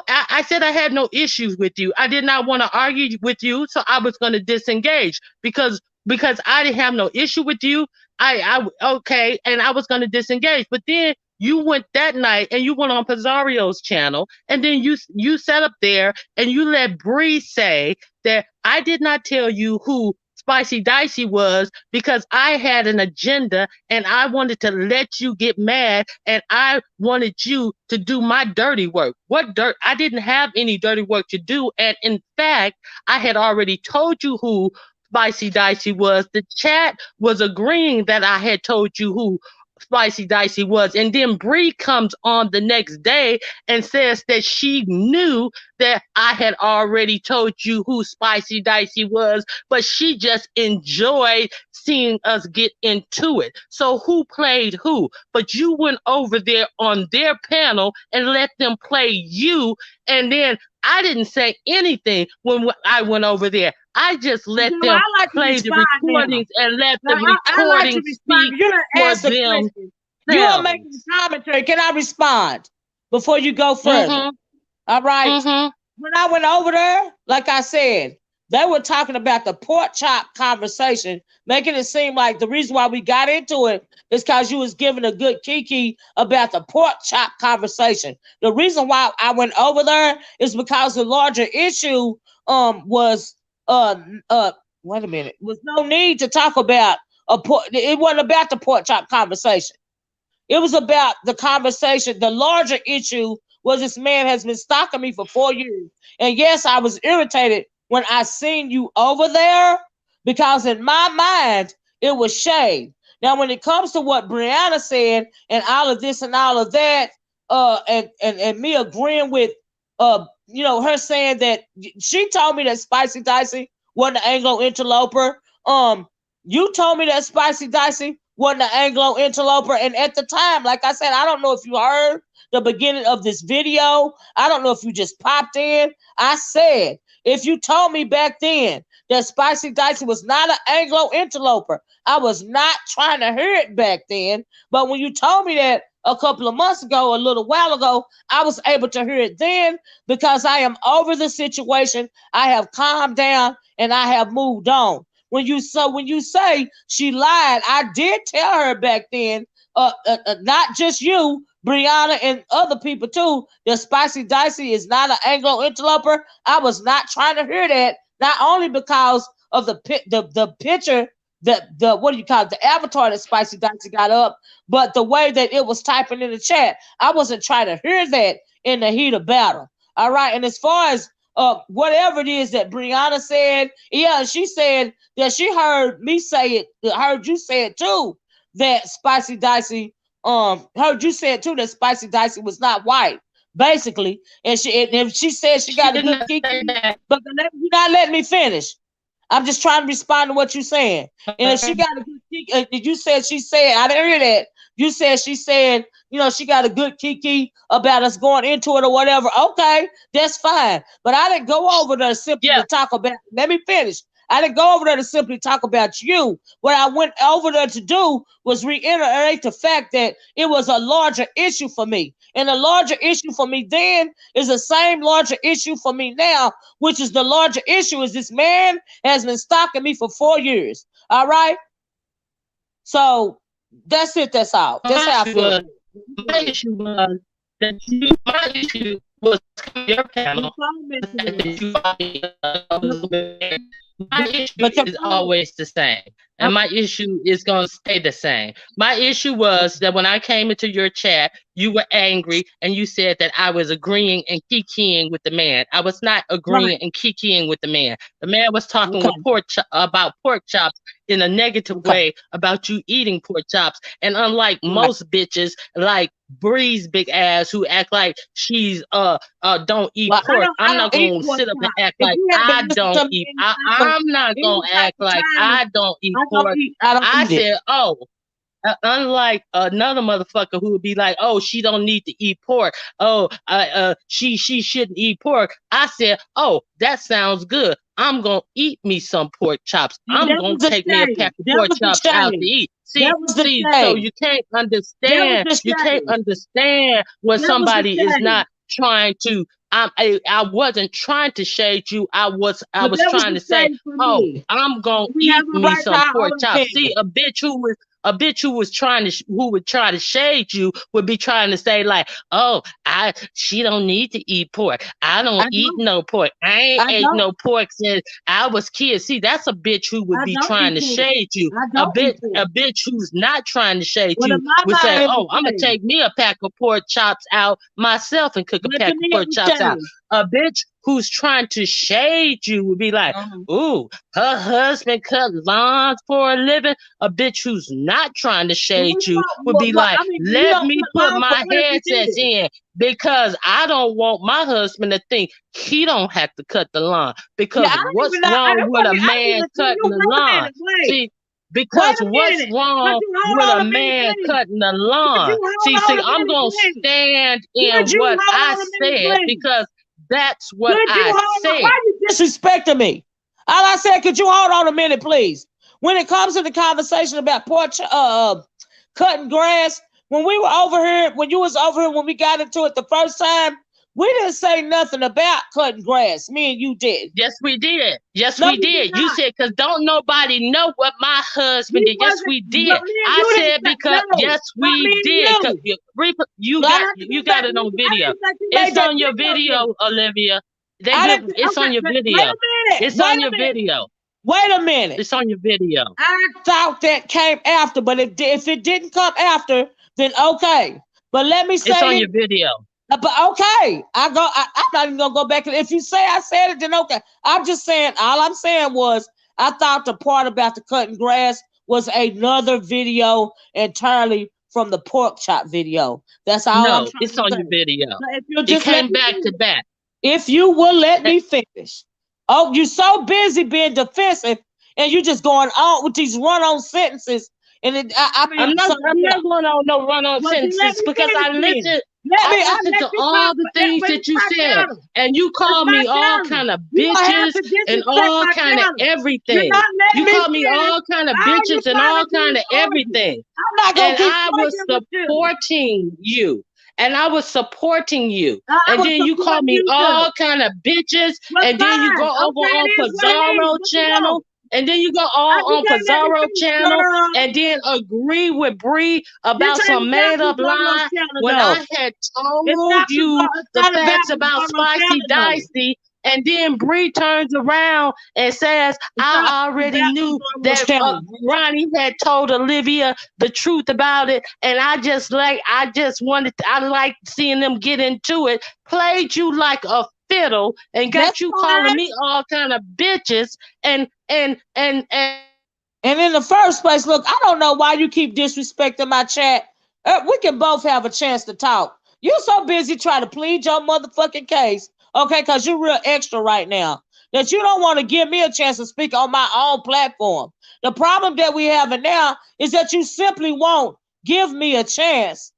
I said I had no issues with you. I did not want to argue with you, so I was going to disengage because I didn't have no issue with you. Okay, and I was going to disengage. But then you went that night and you went on Pizzario's channel, and then you sat up there and you let Bree say that I did not tell you who Spicy Dicey was because I had an agenda and I wanted to let you get mad and I wanted you to do my dirty work. What dirt? I didn't have any dirty work to do. And in fact, I had already told you who Spicy Dicey was. The chat was agreeing that I had told you who Spicy Dicey was. And then Bree comes on the next day and says that she knew that I had already told you who Spicy Dicey was, but she just enjoyed seeing us get into it. So who played who? But you went over there on their panel and let them play you, and then I didn't say anything when I went over there. I just You let know, them I like to play the respond now. recordings and let Now, the I like to recordings respond. speak You done for asked the question. You are making themselves. commentary. Can I respond before you go further? Mm-hmm. All right. Mm-hmm. When I went over there, like I said, they were talking about the pork chop conversation, making it seem like the reason why we got into it is because you was giving a good kiki about the pork chop conversation. The reason why I went over there is because the larger issue was uh uh wait a minute, was no need to talk about a pork. It wasn't about the pork chop conversation. It was about the conversation. The larger issue was this man has been stalking me for 4 years. And yes, I was irritated when I seen you over there because in my mind, it was shade. Now, when it comes to what Brianna said and all of this and all of that, and me agreeing with her saying that she told me that Spicy Dicey wasn't an Anglo interloper. You told me that Spicy Dicey wasn't an Anglo interloper. And at the time, like I said, I don't know if you heard the beginning of this video. I don't know if you just popped in. I said, if you told me back then that Spicy Dicey was not an Anglo interloper, I was not trying to hear it back then. But when you told me that a couple of months ago, a little while ago, I was able to hear it then because I am over the situation. I have calmed down and I have moved on. When you say she lied, I did tell her back then, not just you, Brianna, and other people too, that Spicy Dicey is not an Anglo interloper. I was not trying to hear that, not only because of the picture, the what do you call it, the avatar that Spicy Dicey got up, but the way that it was typing in the chat. I wasn't trying to hear that in the heat of battle. All right, and as far as whatever it is that Brianna said, yeah, she said that she heard me say it, heard you say it too, that Spicy Dicey, heard you say it too, that Spicy Dicey was not white, basically. And she said she She got a did good not kiki, say that. but you're not letting me finish. I'm just trying to respond to what you're saying. And if she Okay. got a good kiki, you said she said, I didn't hear that. You said she said, she got a good kiki about us going into it or whatever. Okay, that's fine. But I didn't go over there simply Yeah. to talk about, let me finish. I didn't go over there to simply talk about you. What I went over there to do was reiterate the fact that it was a larger issue for me. And the larger issue for me then is the same larger issue for me now, which is the larger issue is this man has been stalking me for 4 years. All right. So that's it. That's all. My That's how I issue feel was about my it. issue was that you. My issue was coming to your Your panel. phone The messing fact up. that you fought me. My issue But your is phone. always the same, and Okay. my issue is going to stay the same. My issue was that when I came into your chat, you were angry and you said that I was agreeing and kikiing with the man. I was not agreeing Right. and kikiing with the man. The man was talking Okay. with about pork chops in a negative Okay. way about you eating pork chops. And unlike Right. most bitches, like Bree's big ass who act like she's don't eat Well, pork, I I'm not don't eat gonna pork sit up and chops. act If like you I haven't listened don't to me eat. I'm not any gonna type act of like time, I don't eat I don't pork. eat. I don't I eat it. said, oh, unlike another motherfucker who would be like, "Oh, she don't need to eat pork. Oh, she shouldn't eat pork." I said, "Oh, that sounds good. I'm gonna eat me some pork chops. See, I'm that gonna was the take me a shade. pack of That pork was the chops out to shade. eat." That See, was the see, so shade. you can't That was understand. the You can't shade. understand when That was the somebody is shade. not trying to. I wasn't trying to shade you. I But was that was trying the to say, shade for "Oh, me. I'm gonna We have eat a me right to some our pork own chops." See, opinion. a bitch who was trying to who would try to shade you would be trying to say like, "Oh, she don't need to eat pork. I don't I eat don't. no pork. I ain't I ate don't. no pork since I was kid." See, that's a bitch who would I be don't trying eat to pork. shade you. I A don't bitch eat pork. a bitch who's not trying to shade Well, you in my would say, mind, it "Oh, was I'm gonna shade. take me a pack of pork chops out myself and cook a But to pack me, of it pork was chops out." shade. A bitch who's trying to shade you would be like, Mhm. "Ooh, her husband cut lawns for a living." A bitch who's not trying to Well, shade we you know, would be like, I mean, you "Let don't me put put love, but my what if he headsets did? in because I don't want my husband to think he don't have to cut the lawn." Yeah, Because I don't what's even know. wrong with a I didn't man even see cutting you. the Wait a lawn? minute. Wait. See, Wait because a what's minute. Could wrong you hold with a on a minute, man please? cutting the Could lawn? you hold See, on a I'm minute, gonna please? stand in Could you what hold I on a minute, said please? because that's what Could you I hold on? Why said. are you disrespecting me? All I said, could you hold on a minute, please? When it comes to the conversation about porch, cutting grass, when we were over here, when you was over here, when we got into it the first time, we didn't say nothing about cutting grass. Me and you did. Yes, we did. Yes, No, we we did did. You not. said, because don't nobody know what my husband We did. Yes, wasn't. we No, did. me and I you didn't said say because no. yes, Not we me and did. 'Cause you. you But I got have to you go got back it and on listen. I video. didn't think you made It's that on your video yet. video, Olivia. I didn't. It's Okay, on your but wait video. a minute. It's Wait on a your minute. video. Wait a minute. It's on your video. I thought that came after, but if it didn't come after, then okay. But let me It's say on this. your video. But okay, I'm not even gonna go back. If you say I said it, then okay. I'm just saying. All I'm saying was I thought the part about the cutting grass was another video entirely from the pork chop video. That's all I'm No, trying it's to on say. your video. So if you It just let came me back to finish, back. if you will let Eh, me finish. Oh, you're so busy being defensive, and you just going on with these run-on sentences. And I I'm mean, not so I'm yeah. not going on no run on Well, then let sentences me because finish then. I I listened let to you all talk, the but things but that it's you my said, channel. and you It's called my me all channel. kind of You don't have bitches to and disrespect all my kind of channel. You're everything. not letting You me called me finish. all kind of All you bitches and trying all to do kind is of argue. everything. I'm not gonna And keep I was arguing with you. supporting you. And I was supporting you. I And will then you call support me you all too. kind of bitches. Well, And then you go fine. over Okay, on it is what it is. Pizarro What you channel. want? And then you go I all just on can't let me Pizarro finish, channel girl. and then agree with Bree This about ain't some about made up Pizarro's lie channel when though. I had It's told not you It's the not about facts about Pizarro's Spicy channel though. Dicey. And then Bree turns around and says, It's not I already about knew Pizarro's that channel. Ronnie had told Olivia the truth about it. And I like seeing them get into it. Played you like a fiddle and That's got you calling fine. me all kind of bitches and And in the first place, look, I don't know why you keep disrespecting my chat. We can both have a chance to talk. You're so busy trying to plead your motherfucking case, okay, because you're real extra right now, that you don't want to give me a chance to speak on my own platform. The problem that we have now is that you simply won't give me a chance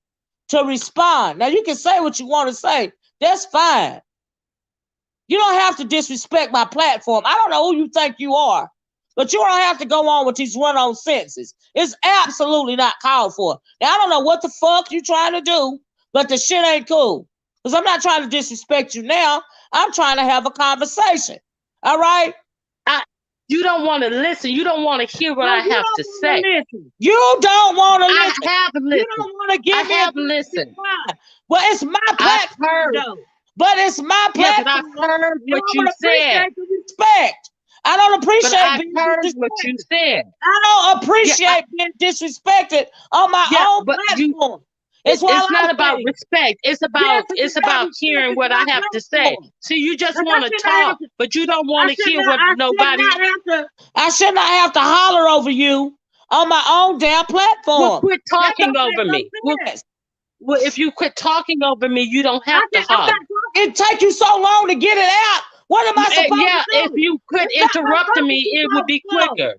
to respond. Now, you can say what you want to say. That's fine. You don't have to disrespect my platform. I don't know who you think you are, but you don't have to go on with these run-on sentences. It's absolutely not called for. Now, I don't know what the fuck you trying to do, but the shit ain't cool. Because I'm not trying to disrespect you now. I'm trying to have a conversation. All right? I, you don't want to listen. You don't want to hear what No, I you have to don't want say. to listen. You don't want to I listen. have You listened. don't want to I give me a have chance to be listened. quiet. Well, it's my I've platform, heard. though. But it's my Yeah, but I've platform, heard and what I you would said. appreciate the respect. I don't But appreciate I've being heard what you disrespected. said. I don't Yeah, appreciate being disrespected on my yeah, own but platform. It's what it's I'm not about saying. respect. Yes, it's It's about about respect. hearing It's what I my have to say. platform. See, you just Like I want to should not have talk, to. but you don't want to hear what I should nobody. not have to. I should not have to holler over you on my own damn Well, platform. quit That talking don't make over no me. sense. Well, if you quit talking over me, you don't have to I'm not holler. talking. It take you so long to get it out. What am I supposed to Yeah, if do? you quit It's not my interrupting fault that me, you it would so be slow. quicker.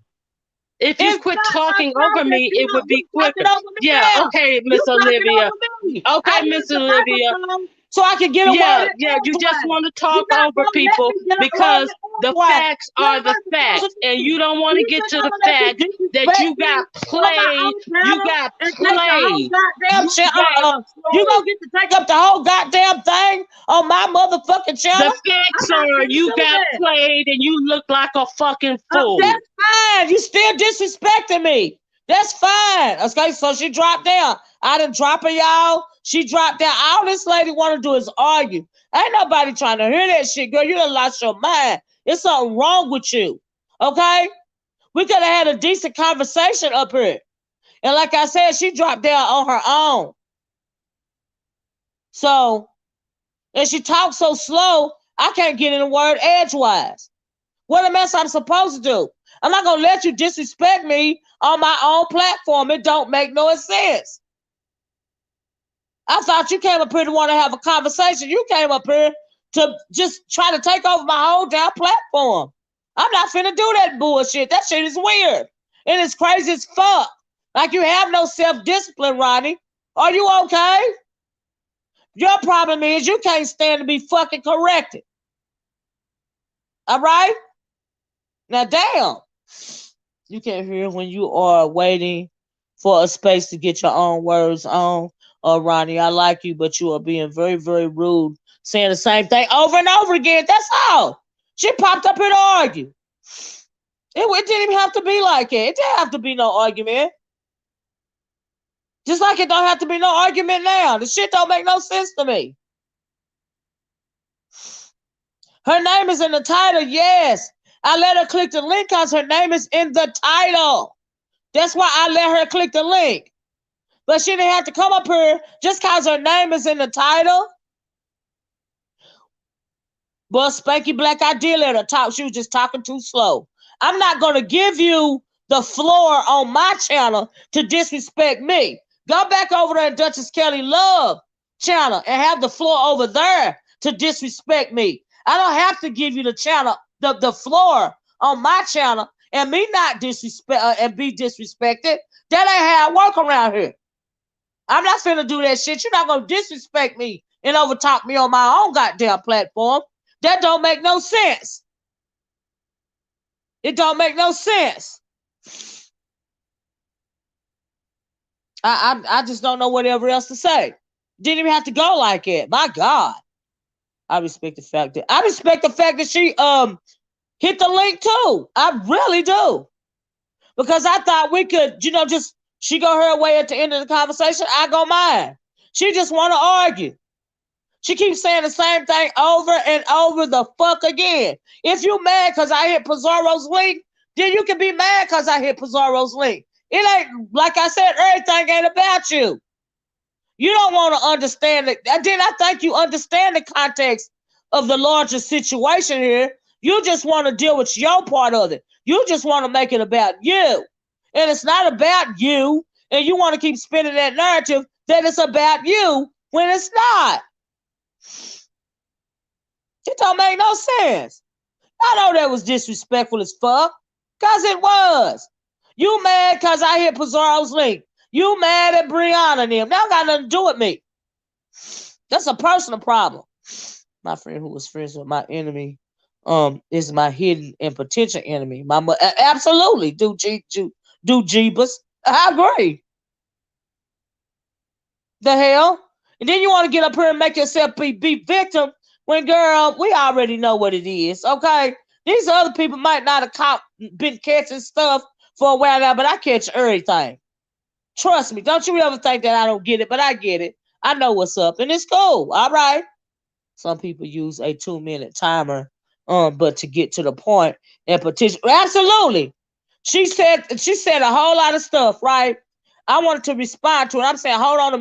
If you It's quit not my talking fault over that me, it would you be talking quicker. over me Yeah, now. okay, You Miss talking Olivia. over me. I Okay, use Miss the Olivia. microphone so I can get a word Yeah, in yeah, you just edgewise. want to You're talk not over gonna let people me get a word because in the edgewise. facts What are am the I supposed facts, to and do? you don't Do want to you get think to I'm the gonna let you fact that disrespect me on my own you channel got and take the whole played. goddamn You got channel? You gonna get to take up the whole goddamn thing on my motherfucking the channel? I'm facts not are gonna you do got that. played and you look like a fucking fool. That's fine. You still disrespecting me. That's fine. Okay, so she dropped down. I didn't drop her, y'all. She dropped down. All this lady want to do is argue. Ain't nobody trying to hear that shit, girl. You done lost your mind. There's something wrong with you. Okay? We could have had a decent conversation up here. And like I said, she dropped down on her own. So, and she talks so slow, I can't get in a word edgewise. What am I supposed to do? I'm not gonna let you disrespect me on my own platform. It don't make no sense. I thought you came up here to want to have a conversation. You came up here to just try to take over my whole damn platform. I'm not finna do that bullshit. That shit is weird. And it's crazy as fuck. Like you have no self-discipline, Ronnie. Are you okay? Your problem is you can't stand to be fucking corrected. All right? Now, damn, you can't hear when you are waiting for a space to get your own words on. Ronnie, I like you, but you are being very, very rude, saying the same thing over and over again. That's all. She popped up here to argue. It didn't even have to be like it. It didn't have to be no argument. Just like it don't have to be no argument now. The shit don't make no sense to me. Her name is in the title, yes. I let her click the link because her name is in the title. That's why I let her click the link. But she didn't have to come up here just because her name is in the title. But Spanky Black, I did let her talk. She was just talking too slow. I'm not going to give you the floor on my channel to disrespect me. Go back over there to Duchess Kelly Love channel and have the floor over there to disrespect me. I don't have to give you the channel, the floor on my channel and me not disrespect and be disrespected. That ain't how I work around here. I'm not finna do that shit. You're not gonna disrespect me and overtalk me on my own goddamn platform. That don't make no sense. It don't make no sense. I just don't know whatever else to say. Didn't even have to go like it. My God. I respect the fact that she hit the link too. I really do. Because I thought we could, just she go her way at the end of the conversation, I go mine. She just want to argue. She keeps saying the same thing over and over the fuck again. If you mad because I hit Pizarro's link, then you can be mad because I hit Pizarro's link. It ain't, like I said, everything ain't about you. You don't want to understand it. Then I think you understand the context of the larger situation here. You just want to deal with your part of it. You just want to make it about you. And it's not about you. And you want to keep spinning that narrative that it's about you when it's not. It don't make no sense. I know that was disrespectful as fuck. Because it was. You mad because I hit Pizarro's link. You mad at Brianna and them. That got nothing to do with me. That's a personal problem. My friend who was friends with my enemy is my hidden and potential enemy. Absolutely. Do Jeebus. I agree. The hell? And then you want to get up here and make yourself be victim when, girl, we already know what it is, okay? These other people might not have been catching stuff for a while now, but I catch everything. Trust me. Don't you ever think that I don't get it, but I get it. I know what's up, and it's cool. All right. Some people use a 2-minute timer, but to get to the point and potential. Absolutely. She said a whole lot of stuff, right? I wanted to respond to it. I'm saying, hold on a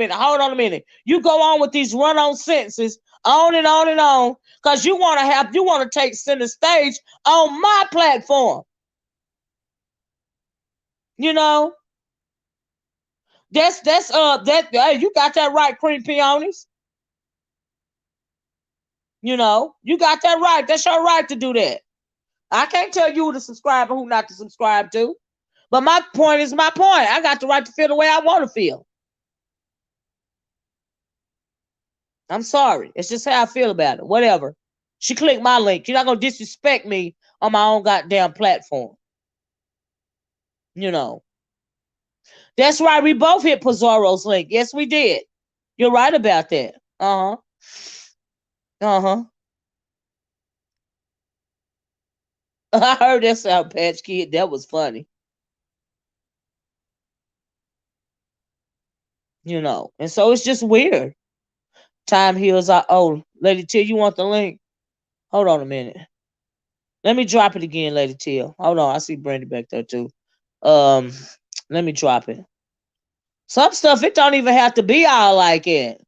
minute. You go on with these run-on sentences, on and on and on, because you want to take center stage on my platform. You know? That's you got that right, Cream Peonies. You got that right. That's your right to do that. I can't tell you who to subscribe and who not to subscribe to. But my point is my point. I got the right to feel the way I want to feel. I'm sorry. It's just how I feel about it. Whatever. She clicked my link. You're not going to disrespect me on my own goddamn platform. That's right. We both hit Pizarro's link. Yes, we did. You're right about that. Uh-huh. Uh-huh. I heard that Sour Patch Kid. That was funny. And so it's just weird. Time heals our own. Lady T, you want the link? Hold on a minute. Let me drop it again, Lady T. Hold on. I see Brandy back there too. Let me drop it. Some stuff, it don't even have to be all like it.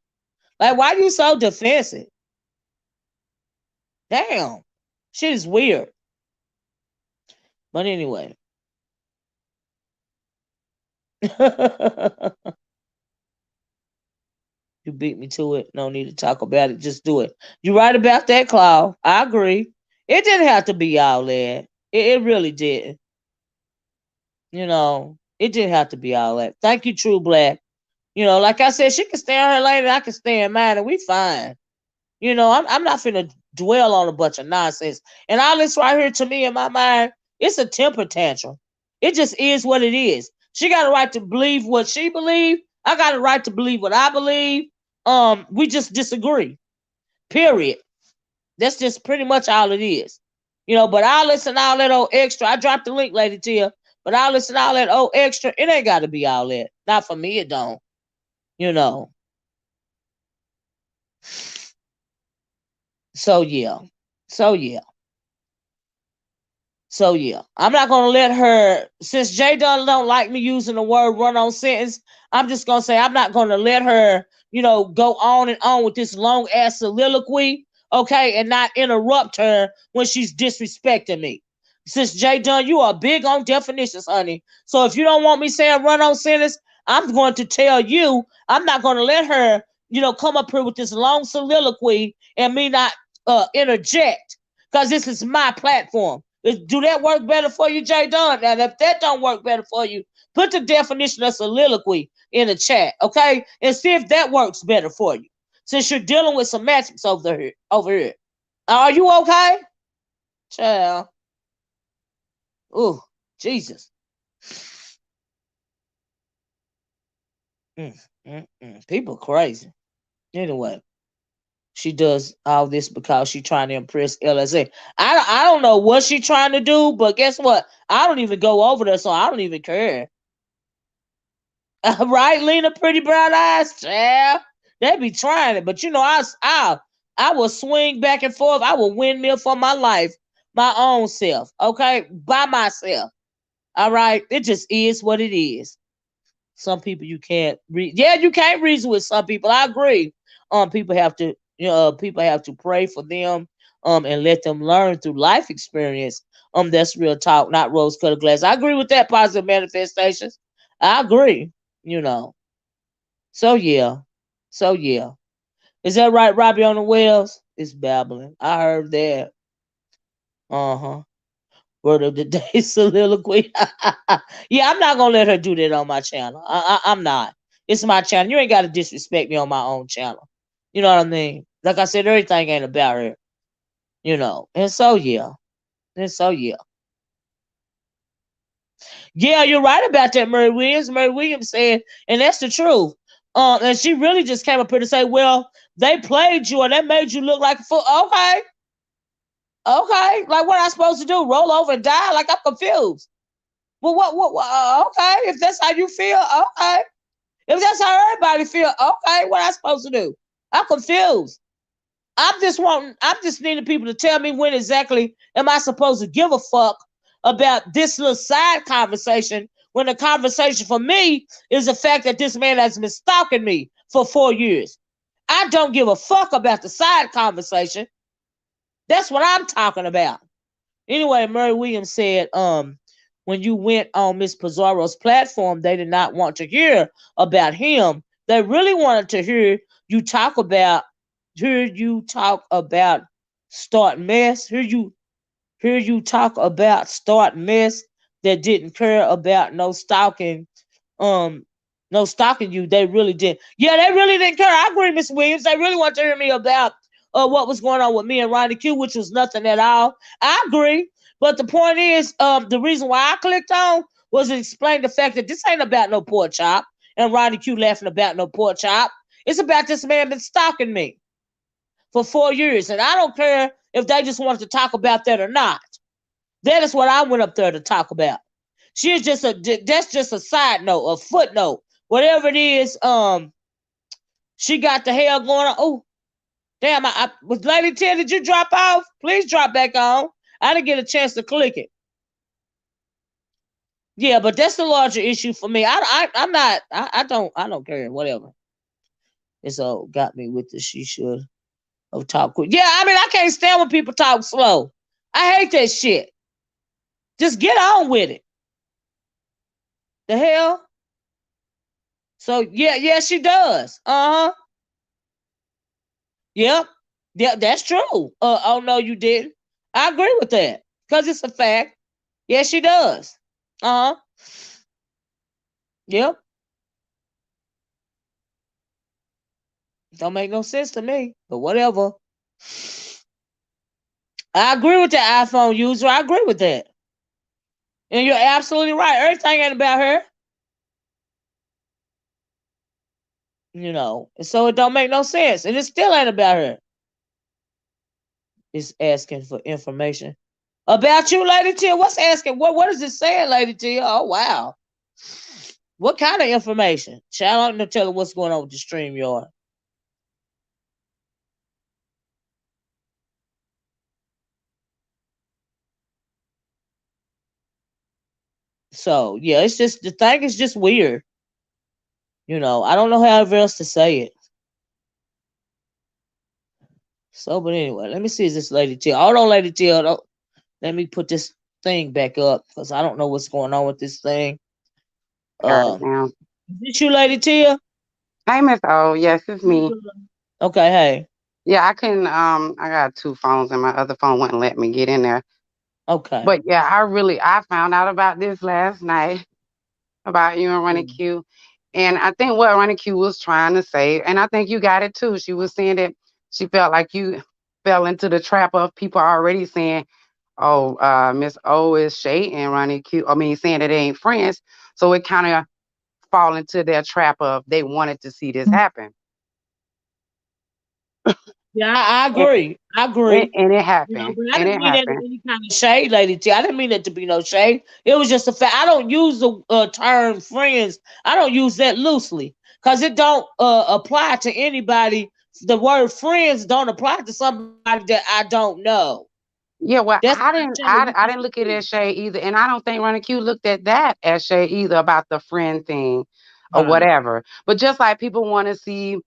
Like, why you so defensive? Damn. Shit is weird. But anyway. You beat me to it. No need to talk about it. Just do it. You're right about that, Claude. I agree. It didn't have to be all that. It really didn't. It didn't have to be all that. Thank you, True Black. Like I said, she can stay on her lane and I can stay in mine, and we fine. I'm not finna dwell on a bunch of nonsense. And all this right here, to me, in my mind, It's a temper tantrum. It just is what it is. She got a right to believe what she believes. I got a right to believe what I believe. We just disagree. Period. That's just pretty much all it is. But I'll listen to all that old extra. I dropped the link, Lady Tia. But I'll listen to all that old extra. It ain't got to be all that. Not for me, it don't. You know. So yeah. So yeah. So yeah, I'm not gonna let her. Since Jay Dunn don't like me using the word run-on sentence, I'm just gonna say I'm not gonna let her, go on and on with this long ass soliloquy, okay, and not interrupt her when she's disrespecting me. Since Jay Dunn, you are big on definitions, honey. So if you don't want me saying run-on sentence, I'm going to tell you I'm not gonna let her, come up here with this long soliloquy and me not interject because this is my platform. Do that work better for you, Jay Dunn? And if that don't work better for you, put the definition of soliloquy in the chat, okay? And see if that works better for you. Since you're dealing with semantics over here. Are you okay? Child. Oh, Jesus. People crazy. Anyway, she does all this because she's trying to impress LSA. I don't know what she's trying to do, but guess what? I don't even go over there, so I don't even care. Right, Lena, pretty brown eyes, child. They be trying it, but I will swing back and forth. I will windmill for my life, my own self. Okay, by myself. All right, it just is what it is. Some people you can't read. Yeah, you can't reason with some people. I agree. People have to, people have to pray for them, and let them learn through life experience. That's real talk, not rose-colored glass. I agree with that. Positive manifestations. I agree. You know. So yeah. So yeah. Is that right, Robbie on the Wells? It's babbling. I heard that. Uh-huh. Word of the day soliloquy. Yeah, I'm not gonna let her do that on my channel. I'm not. It's my channel. You ain't gotta disrespect me on my own channel. You know what I mean? Like I said, everything ain't about her. And so yeah. And so yeah. Yeah, you're right about that, Murray Williams. Murray Williams said, and that's the truth. And she really just came up here to say, well, they played you or they made you look like a fool. Okay. Okay. Like what I supposed to do? Roll over and die? Like I'm confused. Well, okay. If that's how you feel, okay. If that's how everybody feel, okay. What I supposed to do? I'm confused. I'm just needing people to tell me when exactly am I supposed to give a fuck about this little side conversation when the conversation for me is the fact that this man has been stalking me for 4 years. I don't give a fuck about the side conversation. That's what I'm talking about. Anyway, Murray Williams said, when you went on Miss Pizarro's platform, they did not want to hear about him. They really wanted to you talk about hear you talk about start mess. Hear you talk about start mess that didn't care about um no stalking you. They really did. Yeah, they really didn't care. I agree, Miss Williams. They really want to hear me about what was going on with me and RonyiQ, which was nothing at all. I agree. But the point is, the reason why I clicked on was to explain the fact that this ain't about no pork chop and RonyiQ laughing about no pork chop. It's about this man been stalking me for 4 years. And I don't care if they just wanted to talk about that or not. That is what I went up there to talk about. That's just a side note, a footnote. Whatever it is, she got the hell going on. Oh, damn, I was Lady 10, did you drop off? Please drop back on. I didn't get a chance to click it. Yeah, but that's the larger issue for me. I'm not. I don't care. Whatever. It's all got me with the she should have talked quick. Yeah, I mean I can't stand when people talk slow. I hate that shit. Just get on with it. The hell. So yeah, she does. Yep. Yeah, that's true. Oh no, you didn't. I agree with that because it's a fact. Yeah, she does. Uh huh. Yep. Don't make no sense to me, but whatever. I agree with the iPhone user. I agree with that. And you're absolutely right. Everything ain't about her. And so it don't make no sense. And it still ain't about her. It's asking for information. About you, Lady Tia. What's asking? What is it saying, Lady Tia? Oh wow. What kind of information? Child, I don't know tell her what's going on with the stream yard. So yeah, it's just the thing is just weird. I don't know how else to say it. So, but anyway, let me see is this Lady Tia. Hold on, Lady Tia. Let me put this thing back up because I don't know what's going on with this thing. Got it Um, now. is this you, Lady Tia? Hey, Miss O. Yes, it's me. Okay, hey. Yeah, I can. I got two phones, and my other phone wouldn't let me get in there. Okay. But yeah, I found out about this last night about you and Running Q, and I think what Running Q was trying to say, and I think you got it too. She was saying that she felt like you fell into the trap of people already saying, "Oh, Miss O is shading Running Q." I mean, saying that they ain't friends, so it kind of fall into their trap of they wanted to see this happen. Yeah, I And, agree. I and, agree. and it happened. But I And didn't it mean that in happened. any kind of shade, Lady T. I didn't mean that to be no shade. It was just a fact. I don't use the term friends. I don't use that loosely because it don't apply to anybody. The word friends don't apply to somebody that I don't know. Yeah, well, That's I not didn't shade. I, I didn't look at it as shade either. And I don't think Ronnie Q looked at that as shade either about the friend thing or Right. whatever. But just like people wanted to see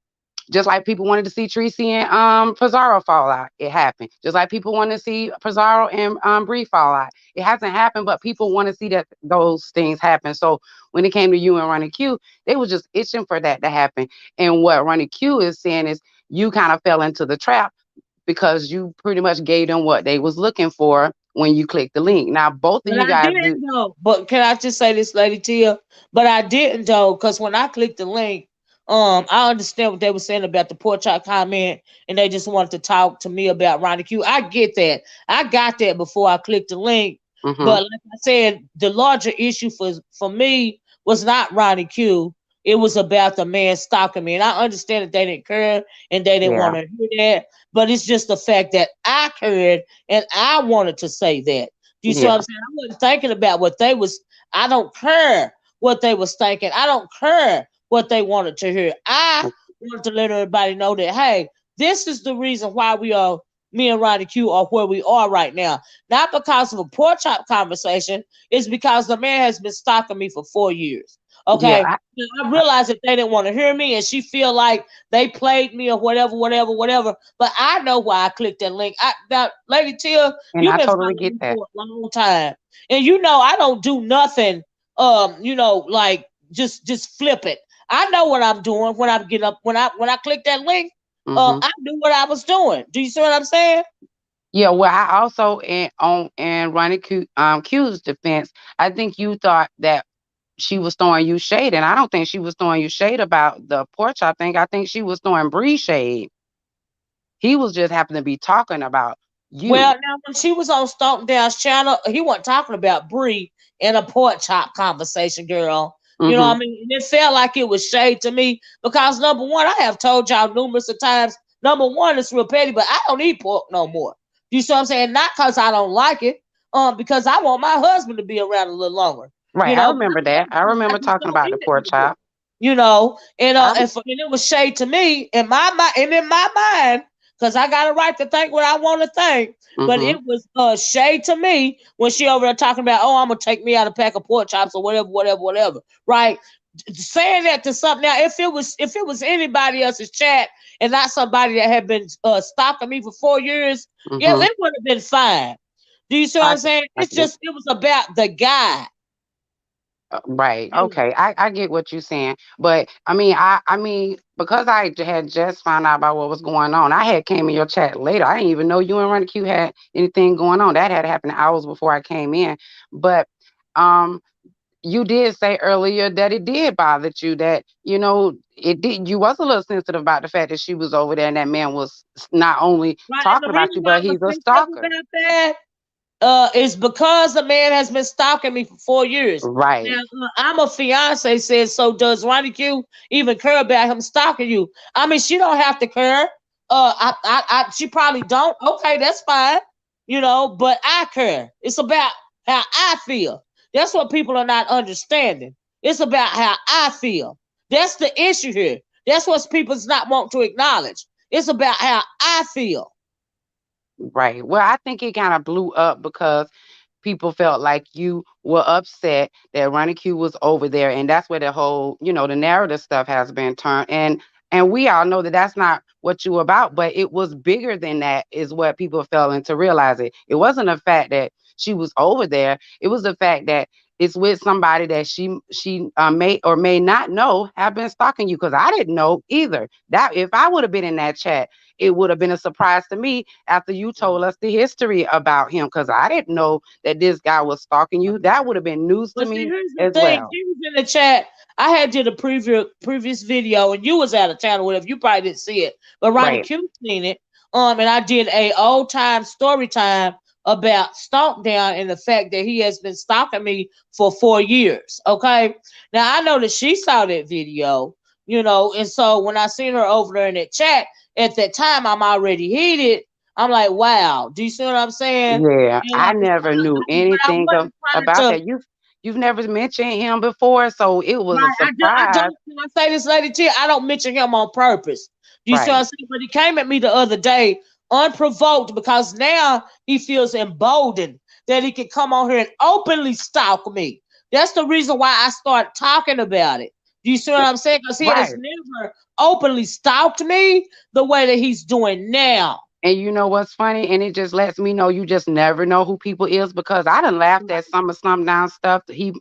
Tracy and Pizarro fall out, it happened. Just like people want to see Pizarro and Bree fall out. It hasn't happened, but people want to see that those things happen. So when it came to you and Ronnie Q, they were just itching for that to happen. And what Ronnie Q is saying is you kind of fell into the trap because you pretty much gave them what they was looking for when you clicked the link. Now both of But you I guys didn't do. know. But can I just say this, Lady Tia? But I didn't though, because when I clicked the link, I understand what they were saying about the pork chop comment, and they just wanted to talk to me about Ronnie Q. I get that. I got that before I clicked the link. Hmm. But like I said, the larger issue for me was not Ronnie Q. It was about the man stalking me. And I understand that they didn't care and they didn't want Yeah, to hear that. But it's just the fact that I cared and I wanted to say that. Do you see what I'm yeah, saying? I wasn't thinking about what they was. I don't care what they was thinking. I don't care what they wanted to hear. I wanted to let everybody know that hey, this is the reason why we are me and Ronnie Q are where we are right now. Not because of a pork chop conversation. It's because the man has been stalking me for 4 years. yeah. Okay. I realized that they didn't want to hear me and she feel like they played me or whatever, whatever, whatever. But I know why I clicked that link. Now, Lady Tia, And you've I been totally following get me that. for a long time. And I don't do nothing like just flip it. I know what I'm doing when I'm getting up when I click that link. Hmm. I knew what I was doing. Do you see what I'm saying? Yeah, well, I also in Ronnie Q's defense, I think you thought that she was throwing you shade, and I don't think she was throwing you shade about the porch. I think she was throwing Bree shade. He was just happened to be talking about Well, you. now when she was on Stonk Down's channel, he wasn't talking about Bree in a pork chop conversation, girl. You know Hmm. what I mean? And it felt like it was shade to me because number one, I have told y'all numerous of times. Number one, it's real petty, but I don't eat pork no more. You see what I'm saying? Not because I don't like it, because I want my husband to be around a little longer. Right, I But remember that. I I remember just talking don't about eat the it pork no more. chop. I And it was shade to me in my mind and in my mind because I got a right to think what I want to think. But hmm it was shade to me when she over there talking about, oh, I'm gonna take me out a pack of pork chops or whatever, whatever, whatever. Right? Saying that to something now, if it was anybody else's chat and not somebody that had been stalking me for 4 years, yeah, hmm it would have been fine. Do you see what I I'm saying? I It's get just it was about the guy. right. You know. Okay, I get what you're saying, but I mean because had just found out about what was going on, I had came in your chat later. I didn't even know you and Ronnie Q had anything going on. That had happened hours before I came in, but um. You did say earlier that it did bother you that it did you was a little sensitive about the fact that she was over there and that man was not only Right. And talking the about reason you why I but was he's a sensitive stalker. about that It's because the man has been stalking me for 4 years. Right. Now, I'm a fiance, says, so does Ronnie Q even care about him stalking you? I mean, she don't have to care. She probably don't. Okay, that's fine. But I care. It's about how I feel. That's what people are not understanding. It's about how I feel. That's the issue here. That's what people's not want to acknowledge. It's about how I feel. Right. Well, I think it kind of blew up because people felt like you were upset that Ronnie Q was over there, and that's where the whole, the narrative stuff has been turned. And we all know that that's not what you about, but it was bigger than that, is what people fell into realize it. It wasn't the fact that she was over there; it was the fact that it's with somebody that she may or may not know have been stalking you. Because I didn't know either. That if I would have been in that chat, it would have been a surprise to me after you told us the history about him, because I didn't know that this guy was stalking you. That would have been news to But see, me here's the as thing. well. She was in the chat. I had did a previous video, and you was out of town or whatever. You probably didn't see it, but Ronnie Right. Q seen it. And I did a old time story time about Stomp Down and the fact that he has been stalking me for 4 years. Okay, now I know that she saw that video, and so when I seen her over there in that chat at that time, I'm already heated. I'm like, wow. Do you see what I'm saying? Yeah, And I never knew but I anything wasn't about trying that. You've never mentioned him before, so it was a Right. I surprise. don't, can I say this, Lady T? I don't mention him on purpose. You see what I'm Right. saying? But he came at me the other day unprovoked because now he feels emboldened that he can come on here and openly stalk me. That's the reason why I start talking about it. Do you see what I'm saying? Because he has Right. never openly stalked me the way that he's doing now. And you know what's funny? And it just lets me know you just never know who people is, because I done laughed at some of some down stuff that he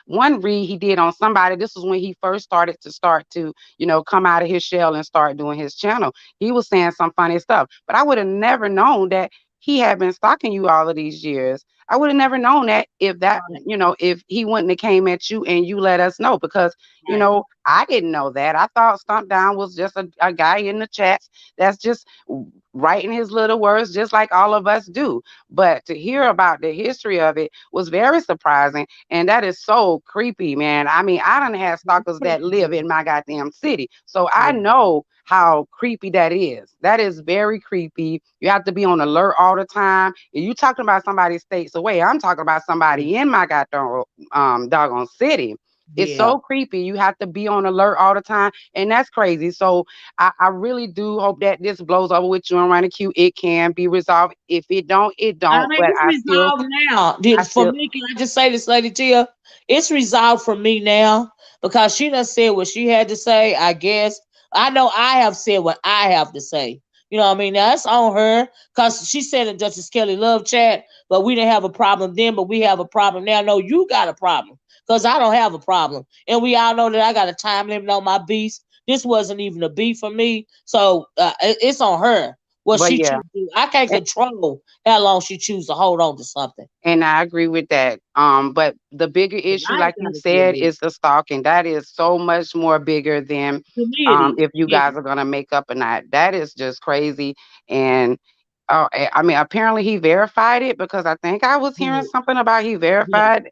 one read he did on somebody. This was when he first start to, come out of his shell and start doing his channel. He was saying some funny stuff. But I would have never known that he had been stalking you all of these years. I would have never known that Right. if he wouldn't have came at you and you let us know, because Right. I didn't know that. I thought Stump Down was just a guy in the chats that's just writing his little words just like all of us do. But to hear about the history of it was very surprising. And that is so creepy, man. I mean, I don't have stalkers that live in my goddamn city. So I Yeah. know how creepy that is. That is very creepy. You have to be on alert all the time. If you talking about somebody states away, I'm talking about somebody in my goddamn doggone city. It's Yeah. so creepy. You have to be on alert all the time. And that's crazy. So I really do hope that this blows over with you and Ronnie Q. It can be resolved. If it don't, it I don't. mean, But it's resolved now. I For still, me, can I just say this, Lady Tia? It's resolved for me now because she done said what she had to say, I guess. I know I have said what I have to say. You know what I mean? Now, that's on her because she said in Justice Kelly Love Chat, but we didn't have a problem then, but we have a problem now. No, you got a problem because I don't have a problem. And we all know that I got a time limit on my beef. This wasn't even a beef for me. So it's on her what but she yeah. choose to do. I can't control how long she choose to hold on to something. And I agree with that. But the bigger 'Cause issue, I ain't like you trying to deal said, with it. is the stalking. That is so much more bigger than To me, it is. if you Yeah, guys are gonna make up or not. That is just crazy. And I mean, apparently he verified it, because I think I was hearing yeah, something about he yeah. verified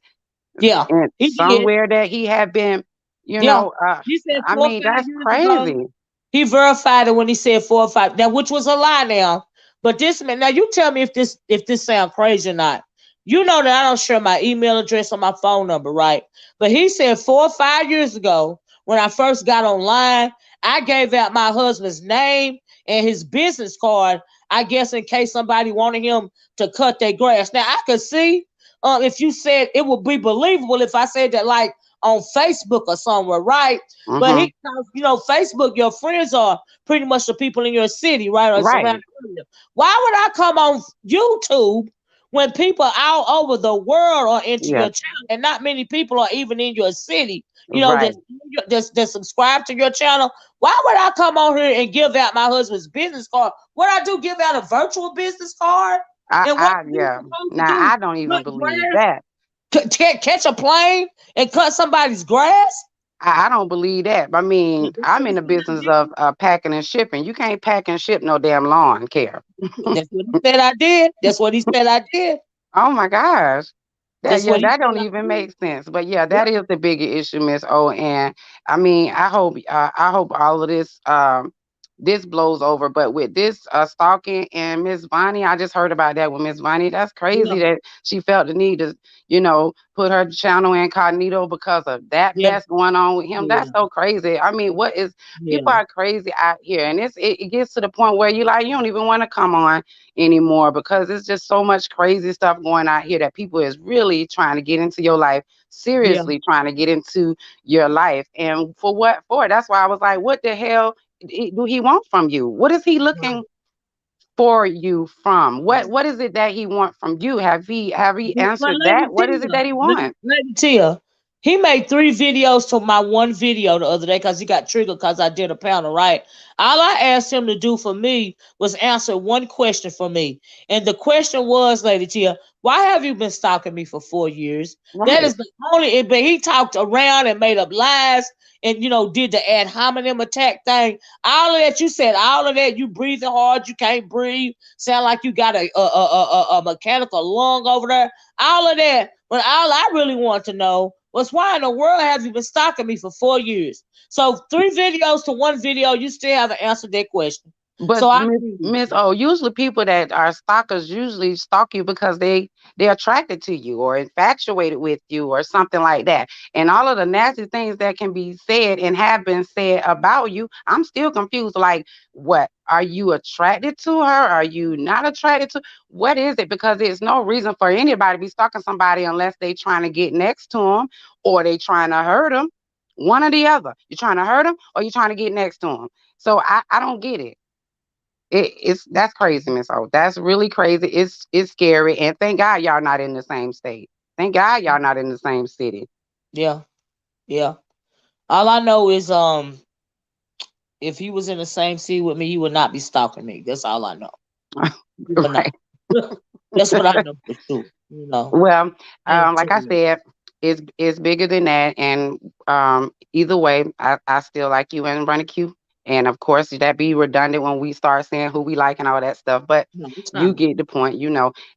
Yeah, and he did. somewhere that he had been, Yeah, he said I four or mean, five that's years ago. crazy. He verified it when he said 4 or 5. Now, which was a lie now. But this man, now you tell me if this sound crazy or not. You know that I don't share my email address or my phone number, right? But he said 4 or 5 years ago, when I first got online, I gave out my husband's name and his business card, I guess in case somebody wanted him to cut their grass. Now I could see if you said it would be believable if I said that like on Facebook or somewhere, right? But Hmm. he knows, Facebook, your friends are pretty much the people in your city, right? Or Right, surrounding area. Why would I come on YouTube when people all over the world are into yeah, your channel and not many people are even in your city, right. that subscribe to your channel? Why would I come on here and give out my husband's business card? What I do, give out a virtual business card? And what are you Yeah. supposed to Now do? I don't even Cut believe grass? that. Catch a plane and cut somebody's grass? I don't believe that. I Yeah, mean, that's I'm what in he the said I business of did. packing and shipping. You can't pack and ship no damn lawn care. That's what he said I did. That's what he said I did. Oh my gosh. That's Yeah, what he that said don't I even did. make sense. But yeah, Yeah, that is the bigger issue, Miss O. And I mean, I hope all of this this blows over. But with this stalking and Miss Bonnie, I just heard about that with Miss Bonnie. That's yeah, crazy that she felt the need to, put her channel incognito because of that yeah, mess going on with him. That's yeah, so crazy. I mean, what is people yeah, are crazy out here, and it gets to the point where you don't even want to come on anymore because it's just so much crazy stuff going out here that people is really trying to get into your life, yeah. seriously trying to get into your life. And for what for? That's why I was like, what the hell do he want from you? What is he looking Right. for you from? What is it that he want from you? Have he But answered that? What is it that he want? Lady Tia, he made 3 videos to my one video the other day because he got triggered because I did a panel, right? All I asked him to do for me was answer one question for me. And the question was, Lady Tia, why have you been stalking me for 4 years? That Right. is the only, but he talked around and made up lies and, did the ad hominem attack thing. All of that, you said all of that, you breathing hard, you can't breathe, sound like you got a mechanical lung over there, all of that. But all I really want to know was why in the world have you been stalking me for 4 years? So 3 videos to one video, you still haven't answered that question. But So I Miss agree with Miss you. O, usually people that are stalkers usually stalk you because they're attracted to you or infatuated with you or something like that. And all of the nasty things that can be said and have been said about you, I'm still confused. Like, what are you attracted to her? Are you not attracted to? What is it? Because there's no reason for anybody to be stalking somebody unless they trying to get next to them or they trying to hurt them. One or the other. You're trying to hurt them or you're trying to get next to them. So I don't get it. It's that's crazy, Miss O. That's really crazy. It's scary. And thank God y'all not in the same state. Thank God y'all not in the same city. Yeah, yeah. All I know is if he was in the same city with me, he would not be stalking me. That's all I know. He would not. Right. That's what I know for sure. You know. Well, I ain't like I telling you. said, it's bigger than that. And either way, I still like you and run a queue. And of course, that be redundant when we start saying who we like and all that stuff. But No, it's you not. get the point.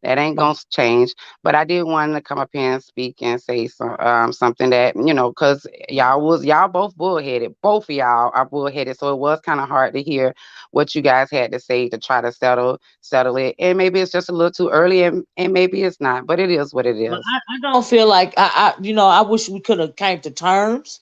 That ain't No. gonna change. But I did want to come up here and speak and say something that because y'all both bullheaded. Both of y'all are bullheaded. So it was kind of hard to hear what you guys had to say to try to settle it. And maybe it's just a little too early, and maybe it's not. But it is what it But is. I don't feel like I wish we could have came to terms.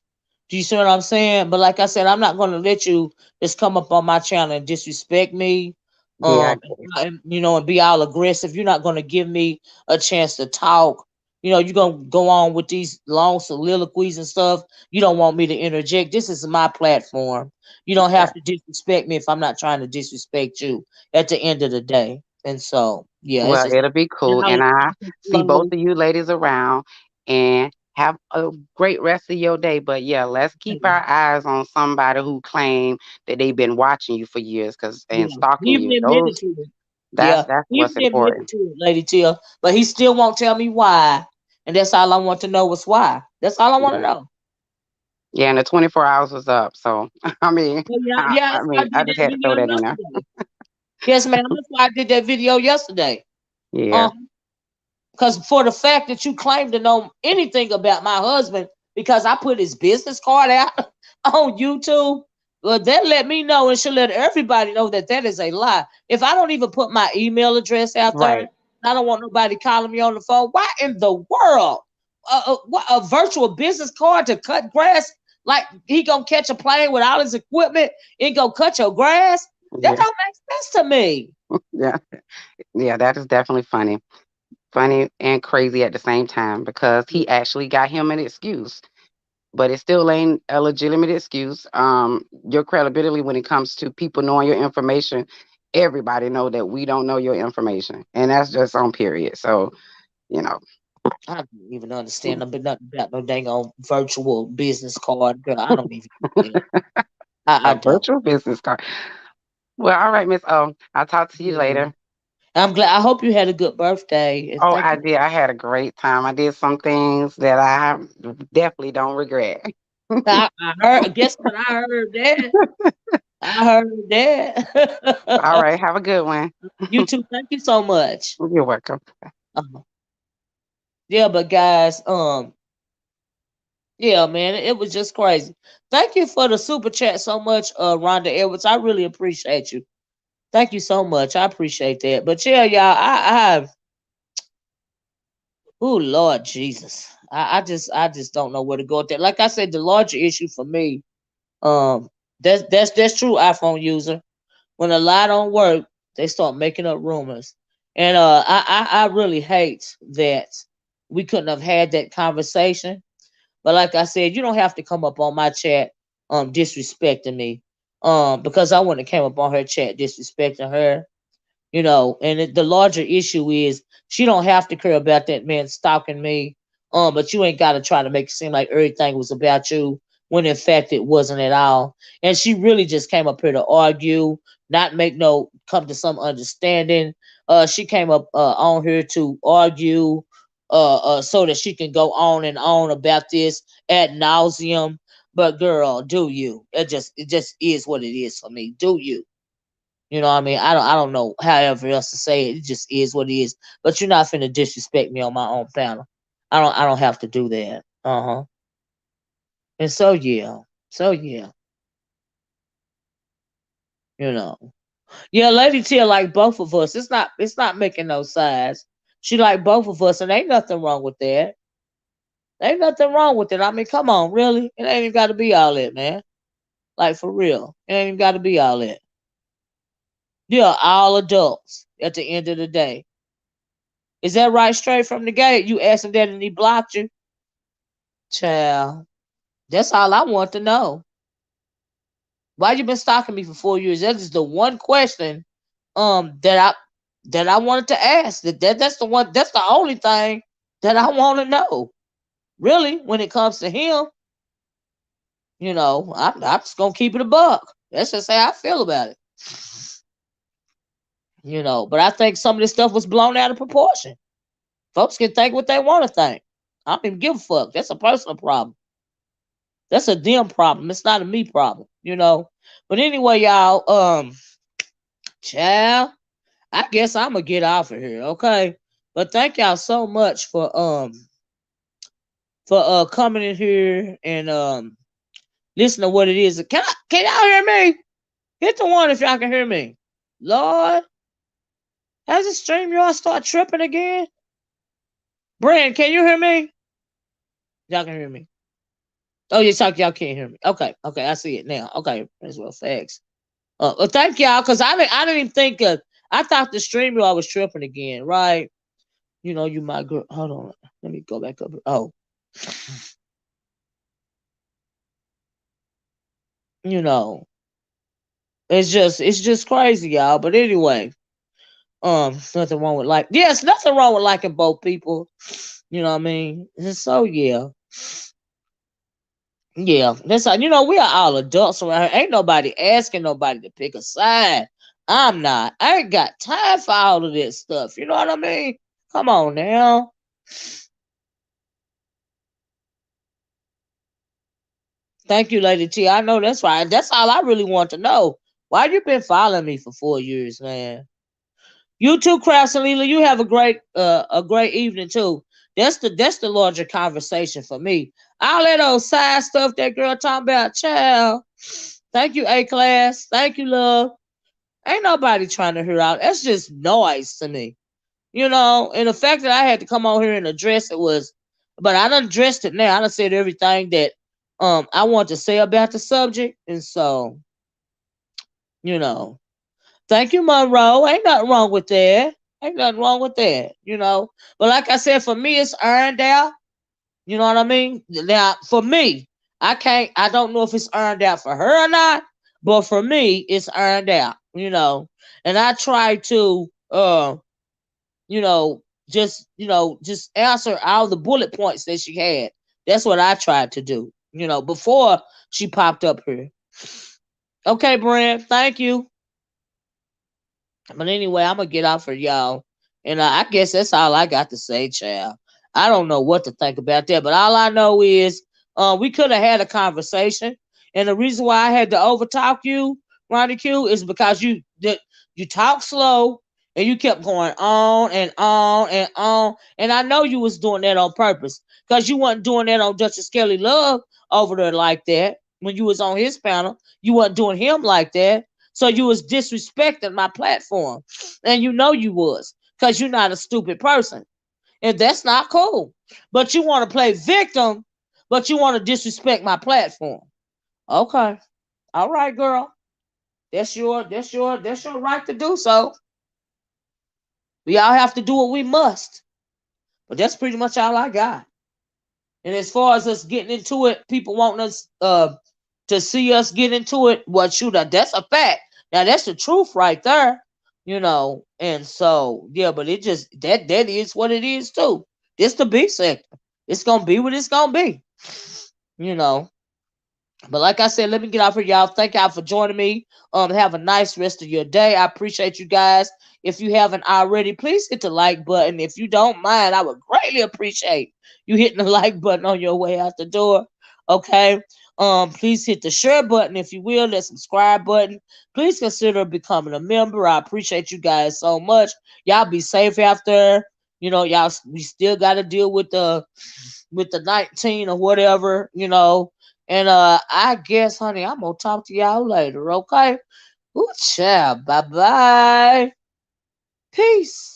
Do you see what I'm saying? But like I said, I'm not gonna let you just come up on my channel and disrespect me, Yeah, I get it. and be all aggressive. You're not gonna give me a chance to talk. You're gonna go on with these long soliloquies and stuff. You don't want me to interject. This is my platform. You don't Yeah. have to disrespect me if I'm not trying to disrespect you at the end of the day. And so, yeah, it's Well, just it'll be cool. y'all, And I see both y'all of you ladies around and have a great rest of your day. But yeah, let's keep our eyes on somebody who claim that they've been watching you for years and yeah, he stalking even you. admitted to it. Yeah, That's he what's even admitted important. to it, Lady Tia. But he still won't tell me why. And that's all I want to know was why. That's all I want to Yeah. know. Yeah, and the 24 hours was up. So I mean, Well, yeah, yeah, I that's why I mean, I did just that had to throw video that in there. yesterday. Yes, ma'am. That's why I did that video yesterday. Yeah. Um, because for the fact that you claim to know anything about my husband, because I put his business card out on YouTube, well, that let me know and should let everybody know that that is a lie. If I don't even put my email address out there, Right. I don't want nobody calling me on the phone. Why in the world? What a virtual business card to cut grass? Like he gonna catch a plane with all his equipment and go cut your grass? That Yeah. don't make sense to me. Yeah. Yeah. That is definitely funny. Funny and crazy at the same time because he actually got him an excuse. But it still ain't a legitimate excuse. Your credibility when it comes to people knowing your information, everybody know that we don't know your information, and that's just on period. So you know, I don't even understand nothing about no dang on virtual business card, girl. I don't even get it. I a don't. virtual business card. Well, all right, Miss O. I'll talk to you Yeah. later. I'm glad. I hope you had a good birthday, and Oh, thank I you. did. I had a great time. I did some things that I definitely don't regret. I heard. Guess what? I heard that. I heard All that. right, have a good one. You too. Thank you so much. You're welcome. Uh-huh. Yeah, but guys, yeah, man, it was just crazy. Thank you for the super chat so much, Rhonda Edwards. I really appreciate you. Thank you so much. I appreciate that. But yeah, y'all, I oh Lord Jesus. I just don't know where to go with that. Like I said, the larger issue for me, um, that's true iPhone user. When a lie don't work, they start making up rumors. And I really hate that we couldn't have had that conversation. But like I said, you don't have to come up on my chat disrespecting me. Because I wouldn't have came up on her chat disrespecting her. And the larger issue is she don't have to care about that man stalking me. But you ain't got to try to make it seem like everything was about you when in fact it wasn't at all. And she really just came up here to argue, not make no come to some understanding. She came up on here to argue, so that she can go on and on about this ad nauseum. But girl, do you? It just is what it is for me. Do you? You know what I mean? I don't know however else to say it. It just is what it is. But you're not finna disrespect me on my own panel. I don't have to do that. Uh-huh. And so yeah. So yeah, you know. Yeah, Lady T like both of us. It's not making no size. She like both of us and ain't nothing wrong with that. Ain't nothing wrong with it. I mean, come on, really? It ain't even gotta be all that, man. Like for real. It ain't even gotta be all that. Yeah, all adults at the end of the day. Is that right straight from the gate? You asked him that and he blocked you? Child. That's all I want to know. Why you been stalking me for 4 years? That is the one question that I wanted to ask. That's the only thing that I want to know. Really, when it comes to him, I'm just gonna keep it a buck. That's just how I feel about it. But I think some of this stuff was blown out of proportion. Folks can think what they want to think. I don't even give a fuck. That's a personal problem. That's a them problem. It's not a me problem. But anyway, y'all, child, I guess I'm gonna get off of here, okay? But thank y'all so much for coming in here and listen to what it is. Can y'all hear me? Hit the one if y'all can hear me. Lord, has the stream y'all start tripping again? Brand, can you hear me? Y'all can hear me. Oh, y'all can't hear me. Okay, I see it now. Okay, as well, thanks. Well, thank y'all, cause I didn't even think of. I thought the stream y'all was tripping again, right? You my girl. Hold on, let me go back up. Oh, you know, it's just crazy, y'all. But anyway, nothing wrong with yes, nothing wrong with liking both people. You know what I mean? And so yeah, that's how we are all adults around here. Ain't nobody asking nobody to pick a side. I'm not. I ain't got time for all of this stuff. You know what I mean? Come on now. Thank you, Lady T. I know that's right. That's all I really want to know. Why you been following me for 4 years, man? You too, Kraus and Leela. You have a great evening too. That's the larger conversation for me. All that old side stuff that girl talking about, child. Thank you, A class. Thank you, love. Ain't nobody trying to hear out. That's just noise to me. And the fact that I had to come on here and address it but I done addressed it now. I done said everything that I want to say about the subject. And so, you know, thank you, Monroe. Ain't nothing wrong with that. Ain't nothing wrong with that. But like I said, for me, it's earned out. You know what I mean? Now, for me, I don't know if it's earned out for her or not, but for me, it's earned out. And I try to, just answer all the bullet points that she had. That's what I tried to do, before she popped up here. Okay, Brand, thank you. But anyway, I'm gonna get off for y'all, and I guess that's all I got to say, child. I don't know what to think about that, but all I know is, we could have had a conversation, and the reason why I had to overtalk you, RonyiQ, is because you talk slow And you kept going on and on and on. And I know you was doing that on purpose. Because you wasn't doing that on Justice Kelly Love over there like that. When you was on his panel, you wasn't doing him like that. So you was disrespecting my platform. And you know you was. Because you're not a stupid person. And that's not cool. But you want to play victim, but you want to disrespect my platform. Okay. All right, girl. That's your right to do so. We all have to do what we must. But that's pretty much all I got. And as far as us getting into it, people wanting us to see us get into it, well, shoot, that's a fact. Now that's the truth right there, And so, yeah, but it just that is what it is too. It's the B sector. It's gonna be what it's gonna be, you know. But like I said, let me get off here, y'all. Thank y'all for joining me. Have a nice rest of your day. I appreciate you guys. If you haven't already, please hit the like button. If you don't mind, I would greatly appreciate you hitting the like button on your way out the door. Okay. Please hit the share button if you will, the subscribe button. Please consider becoming a member. I appreciate you guys so much. Y'all be safe out there. Y'all we still gotta deal with the 19 or whatever. And I guess, honey, I'm gonna talk to y'all later, okay? Ooh, child. Bye bye. Peace.